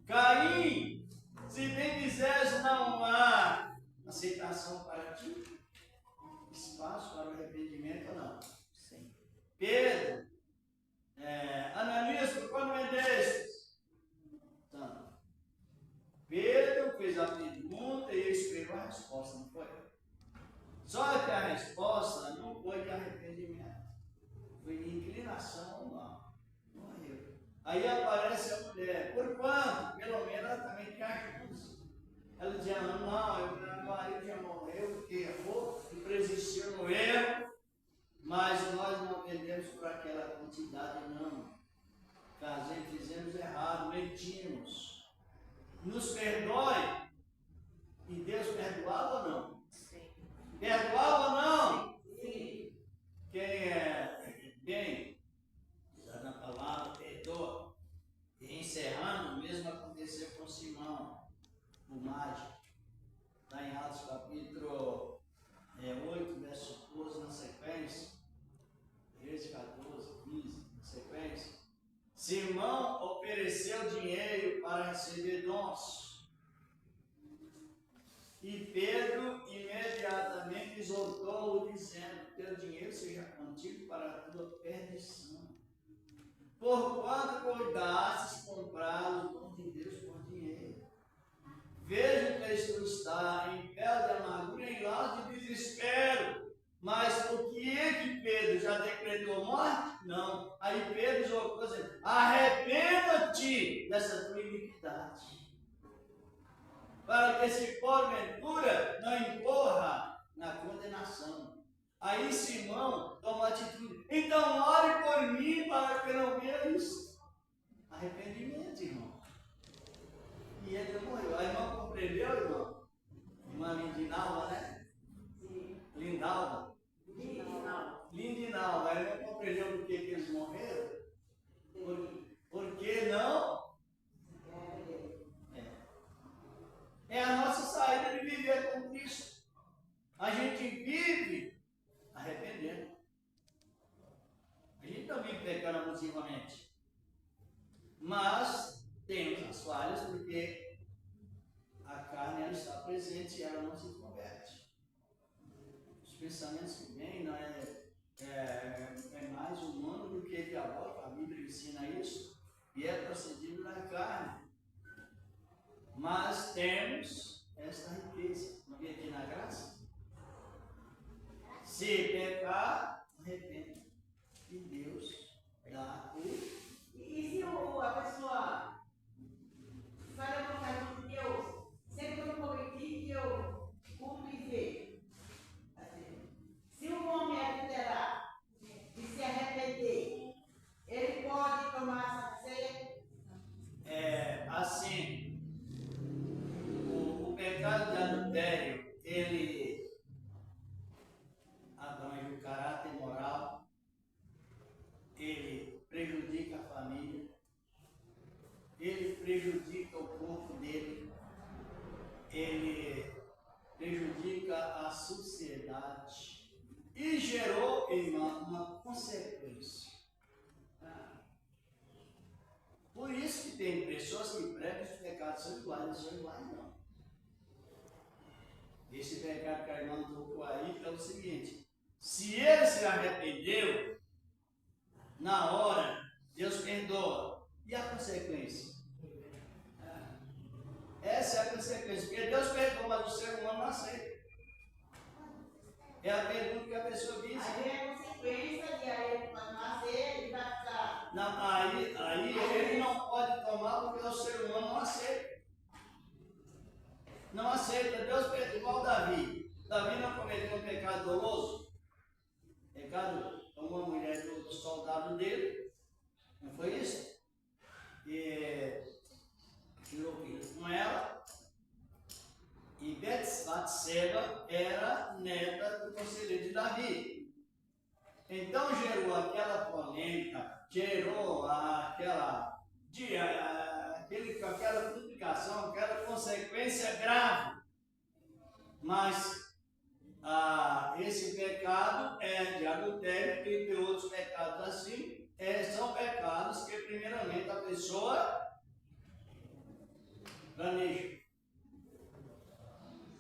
Caim, se bem quiseres, não há aceitação para ti, espaço para o arrependimento ou não? Sim. Pedro, Ananias, quando vendestes? Então, Pedro fez a pergunta e ele escreveu a resposta, não foi? Só que a resposta não foi de arrependimento, foi de inclinação ao mal. Morreu. Aí aparece a mulher, por quanto? Pelo menos ela também tinha ajuda. Ela dizia, não, meu marido já morreu, porque errou, e presenciou no erro, mas nós não vendemos por aquela quantidade, não. Casei, fizemos errado, mentimos. Nos perdoe. E Deus perdoava ou não? Sim. Perdoava ou não? Sim. Quem? Está na palavra, perdoa. E encerrando, o mesmo aconteceu com Simão, o mágico. Está em Atos capítulo 8, verso 12, na sequência. 13, 14, 15, na sequência. Simão ofereceu dinheiro para receber dons. E Pedro imediatamente exortou-o, dizendo: teu dinheiro seja contigo para a tua perdição. Porquanto cuidastes comprar os dons de Deus por dinheiro. Veja que isto está em pé de amargura, em laço de desespero. Mas o que é que Pedro já decretou morte? Não. Aí Pedro jogou dizendo: arrependa-te dessa tua iniquidade, para que se porventura não incorra na condenação. Aí Simão toma atitude: então ore por mim para que eu não venha isso. Arrependimento, irmão. E ele morreu. A irmã compreendeu, irmão? Irmã Lindinalva, né? Sim. Lindalva. Não. Lindinalva. A irmã compreendeu por que eles morreram? Por que não? É a nossa saída de viver com Cristo. A gente vive arrependendo. A gente não vive pecando abusivamente. Mas temos as falhas porque a carne ela está presente e ela não se converte. Os pensamentos que vêm não é mais humano do que diabólico. A Bíblia ensina isso. e é procedido na carne. Mas temos esta riqueza. Não vem aqui na graça? Se pecar, arrependa. E Deus dá o. E se a pessoa faz a vontade de Deus, sempre que eu cometi, que eu cumpro e vejo. Assim, se o homem adulterar e se arrepender, ele pode tomar essa ceia? É assim, o pecado de adultério, ele abrange o caráter moral, ele prejudica a família, ele prejudica o corpo dele, ele prejudica a sociedade e gerou, irmão, uma consequência. Por isso que tem pessoas que pregam que os pecados são iguais, não. Esse pecado que a irmã tocou aí é o seguinte: se ele se arrependeu, na hora, Deus perdoa. E a consequência? Essa é a consequência, porque Deus perdoa, mas o ser humano não aceita. É a pergunta que a pessoa diz. Aí é a consequência de aí ele pode nascer e vai ficar. Não, aí ele não pode tomar porque o ser humano não aceita. Não aceita. Deus perdoa igual Davi. Davi não cometeu um pecado doloso. Pecado com uma mulher do soldado dele. Não foi isso? E tirou filhos com ela. E Batseba era neta do conselheiro de Davi. Então gerou aquela polêmica, gerou aquela complicação, aquela consequência grave. Mas esse pecado de adultério e de outros pecados assim, são pecados que primeiramente a pessoa planeja.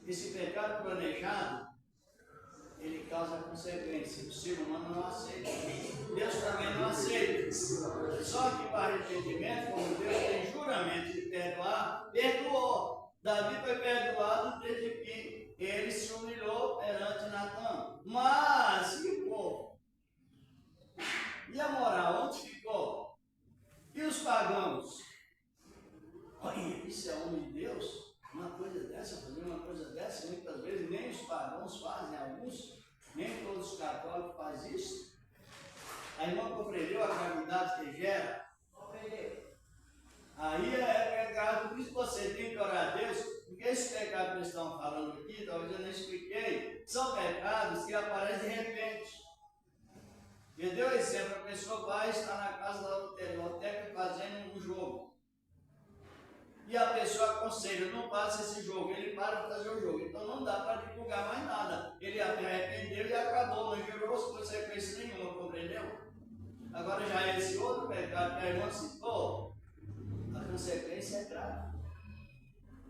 Esse pecado planejado, ele causa consequência. O ser humano não aceita. Deus também não aceita. Só que para arrependimento, como Deus tem juramento de perdoar, perdoou. Davi foi perdoado desde que ele se humilhou perante Natã. Mas, e o povo? E a moral? Onde ficou? E os pagãos? Olha, isso é homem de Deus? Uma coisa dessa, fazer uma coisa dessa, muitas vezes nem os pagãos fazem, alguns, nem todos os católicos fazem isso. A irmã compreendeu a gravidade que gera? Compreendeu? Aí é pecado, por isso você tem que orar a Deus, porque esse pecado que eles estão falando aqui, talvez eu não expliquei, são pecados que aparecem de repente. Eu dei um exemplo, a pessoa vai estar na casa da loteca fazendo um jogo. E a pessoa aconselha, não faça esse jogo, ele para de fazer o jogo. Então não dá para divulgar mais nada. Ele arrependeu e acabou, não gerou consequência nenhuma, compreendeu? Agora já esse outro pecado que a irmã citou, a consequência é grave.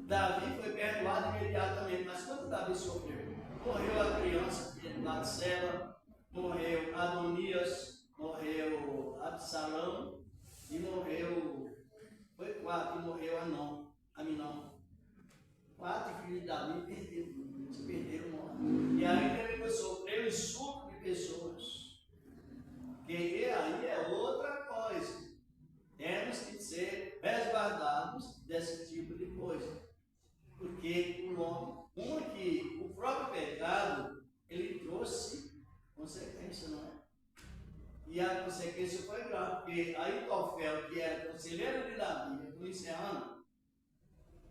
Davi foi perdoado imediatamente, mas quando Davi sofreu? Morreu a criança, Batseba, morreu Adonias, morreu Absalão e morreu... Foi 4 e morreu Aminon. 4 filhos de Davi se perderam, morreram. E ainda ele sofreu insulto de pessoas. Que aí é outra coisa. Temos que ser resguardados desse tipo de coisa. Porque o próprio pecado, ele trouxe consequência, não é? E a consequência foi grave, porque Aitofel, que era conselheiro de Davi, estou encerrando,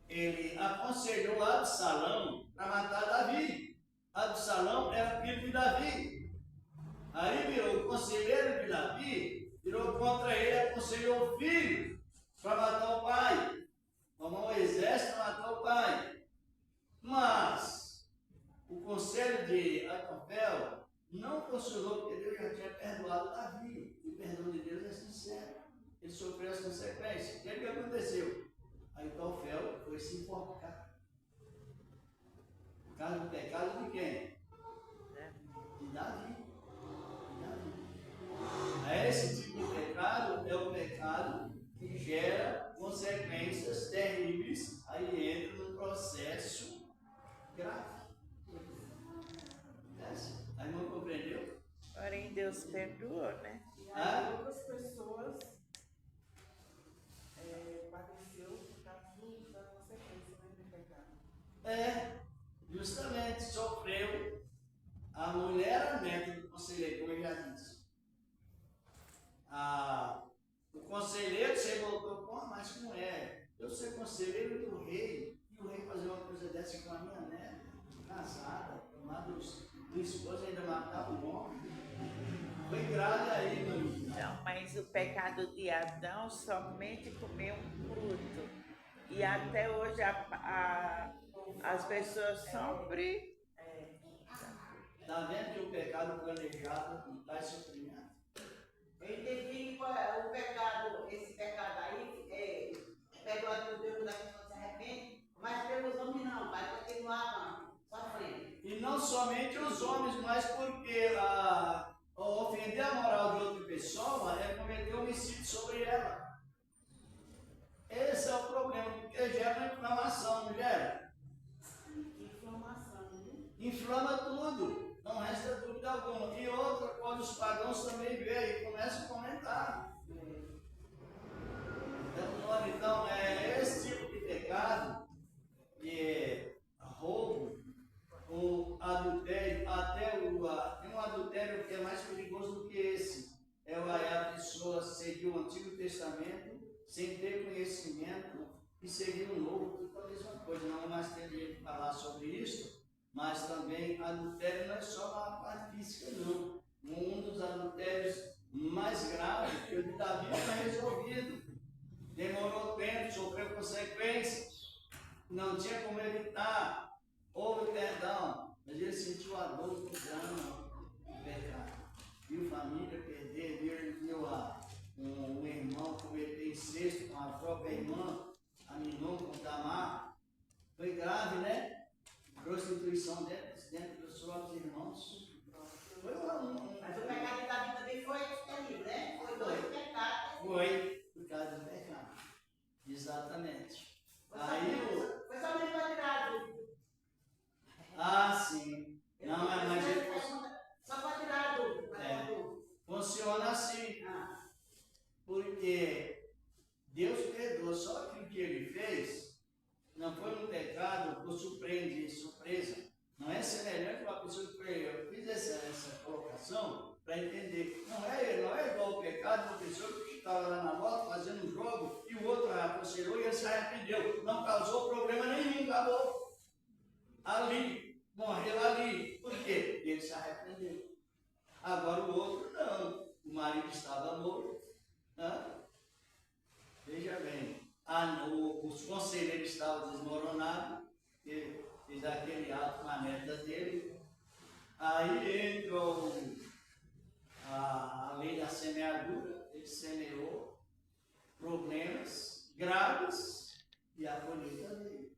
ele aconselhou Absalão para matar Davi. Absalão era filho de Davi. Aí virou conselheiro de Davi, virou contra ele, aconselhou o filho para matar o pai. Tomou o exército para matar o pai. Mas o conselho de Aitofel não funcionou porque Deus já tinha perdoado Davi. E o perdão de Deus é sincero. Ele sofreu as consequências. O que aconteceu? Aitofel foi se enforcar. Por causa do pecado de quem? De Davi. Esse tipo de pecado é o pecado que perdoou, né? E aí outras pessoas padeceu por causa da consequência, né, do pecado. Justamente, sofreu. A mulher era a neta do conselheiro, como eu já disse. O conselheiro chegou, pô, mas como é? Eu sou conselheiro do rei, e o rei fazer uma coisa dessa com a minha neta, casada, tomar do esposo, ainda matar o homem. Foi grave aí, meu amigo. Não, mas o pecado de Adão somente comeu um fruto. E até hoje as pessoas sofrem. Está vendo que o pecado planejado traz sofrimento? Eu entendi que o pecado, esse pecado aí, perdoado por Deus quando a pessoa se arrepende, mas pelos homens não, vai continuar sofrendo. E não somente os homens, mas porque ofender a moral de outra pessoa é cometer homicídio sobre ela. Esse é o problema, porque gera uma inflamação, não gera? Inflamação, né? Inflama tudo, não resta dúvida alguma. E outra, quando os pagãos também veem e começam a comentar. Então, esse tipo de pecado, que é roubo, o adultério, tem um adultério que é mais perigoso do que esse. É a pessoa seguir o Antigo Testamento sem ter conhecimento e seguir o Novo, tudo a mesma coisa. Não mais ter direito de falar sobre isso, mas também adultério não é só na parte física, não. Um dos adultérios mais graves que o de Davi não é resolvido. Demorou tempo, sofreu consequências, não tinha como evitar. Houve perdão, mas ele sentiu a dor do drama do pecado. Viu família perder, viu um irmão cometer incesto com a própria irmã, Aminon com Tamar. Foi grave, né? Prostituição dentro dos próprios irmãos. Foi Mas o pecado de Davi também foi terrível, né? Foi dois pecados. Foi por causa do pecado. Exatamente. Foi só mesmo tirado. Sim. Não, mas ele só para tirar a dúvida. Funciona assim. Porque Deus perdoou, só que o que ele fez não foi um pecado por surpresa. Não é semelhante a uma pessoa que eu fiz essa colocação para entender. Não é igual o pecado de uma pessoa que estava lá na moto fazendo um jogo e o outro aconselhou e ele se arrependeu. Não causou problema nenhum, acabou. Ali, morreu ali. Por quê? Ele se arrependeu. Agora o outro não. O marido estava morto. Veja bem, os conselheiros estavam desmoronados, ele fez aquele ato com a neta dele. Aí entrou a lei da semeadura, ele semeou problemas graves e a colheita veio.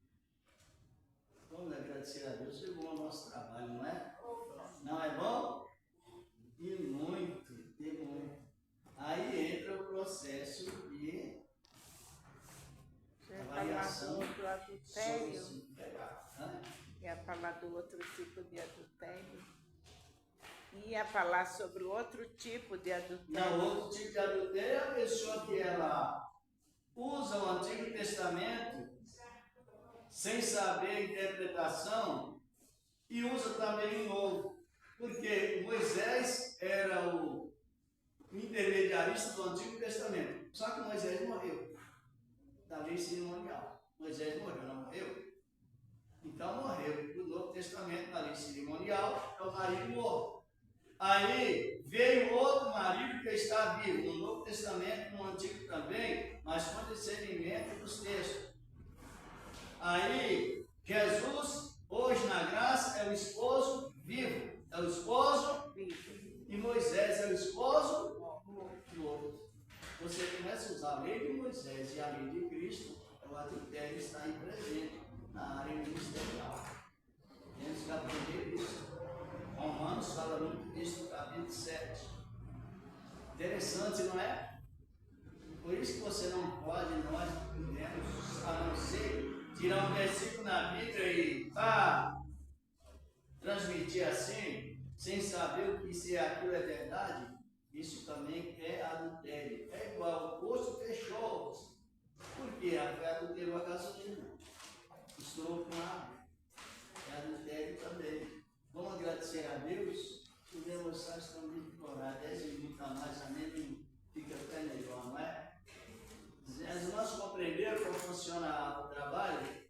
Vamos agradecer a Deus pelo bom nosso trabalho, não é? Não é bom? E muito, e muito. Aí entra o processo de avaliação do adultério. sobre o pecado. Ia falar do outro tipo de adultério. Ia falar sobre o outro tipo de adultério. Não, outro tipo de adultério é a pessoa que ela usa o Antigo Testamento sem saber a interpretação e usa também o Novo. Porque Moisés era o intermediarista do Antigo Testamento. Só que Moisés morreu da lei cerimonial. Moisés morreu, não morreu? Então morreu. O Novo Testamento, na lei cerimonial, é o marido morto. Aí veio outro marido que está vivo, no Novo Testamento, no Antigo também, mas com discernimento dos textos. Aí Jesus, hoje na graça, é o esposo vivo, é o esposo vivo. E Moisés é o esposo morto. Você começa a usar a lei de Moisés e a lei de Cristo, o adultério está aí presente na área ministerial. Temos que aprender isso. Romanos fala muito disso no capítulo 7. Interessante, não é? Por isso que você não pode, nós podemos, a não ser tirar um versículo na Bíblia e transmitir assim, sem saber o que se aquilo é verdade, Isso também é adultério. É igual, o poço fechou. Por quê? A fé adulterou a gasolina. Misturou com água. É adultério também. Vamos agradecer a Deus. Os demonstrados estão muito corados. 10 minutos a mais, amém. Fica até melhor, não é? As irmãs compreenderam como funciona o trabalho?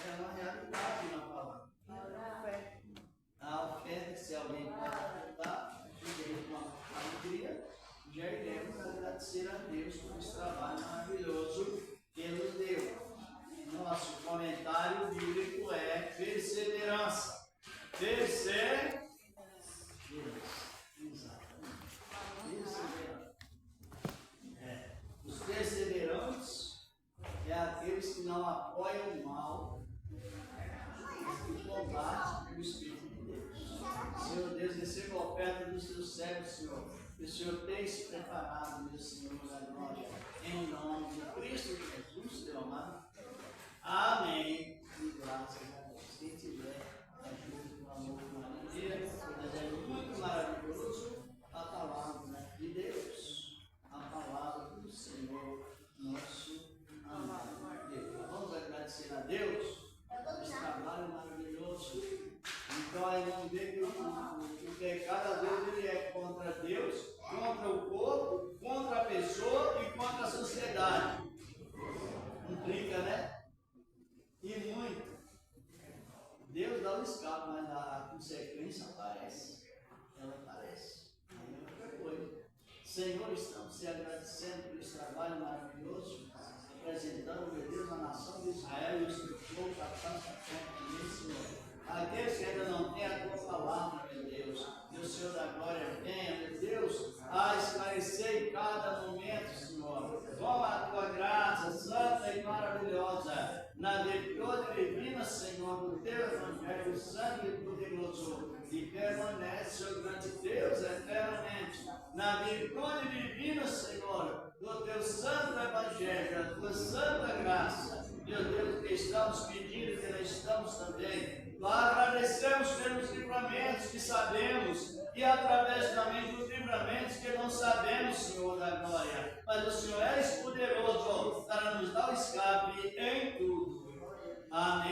É uma realidade na palavra. A oferta, se alguém pode ofertar, com uma alegria, já iremos agradecer a Deus por esse trabalho maravilhoso que Ele nos deu. Nosso comentário bíblico é perseverança. Perseverança. Exatamente. Perseverança. Os perseverantes é aqueles que não apoiam o mal, mas que combatem o Espírito de Deus. Senhor Deus, receba a oferta dos teus servos, Senhor. Que o Senhor tem se preparado, meu Senhor, da glória. Em nome de Cristo Jesus, teu amado. Amém. E graças a Deus. Quem tiver ajuda com amor, com alegria, pois é muito maravilhoso a palavra de Deus. A palavra do Senhor, nosso amado Deus. Vamos agradecer a Deus por esse trabalho maravilhoso. Então aí vamos ver que o pecado, às vezes, ele é contra Deus, contra o corpo, contra a pessoa e contra a sociedade. Implica, né? E muito. Deus dá um escape, mas a consequência aparece. Ela aparece. Aí é outra coisa. Senhor, estamos te agradecendo por esse trabalho maravilhoso, representando, meu Deus, a nação de Israel e os teus povos a tanta também, Senhor. Aqueles que ainda não têm a tua palavra, meu Deus, que o Senhor da glória venha, meu Deus, a esclarecer em cada momento, Senhor. Toma a tua graça santa e maravilhosa, na virtude divina, Senhor, do teu evangelho, sangue poderoso, e permanece, ó grande Deus, eternamente, na virtude divina, Senhor, do teu santo evangelho, da tua santa graça, meu Deus, que estamos pedindo, que nós estamos também. Nós agradecemos pelos livramentos que sabemos e através também dos livramentos que não sabemos, Senhor da glória. Mas o Senhor és poderoso para nos dar o escape em tudo. Amém.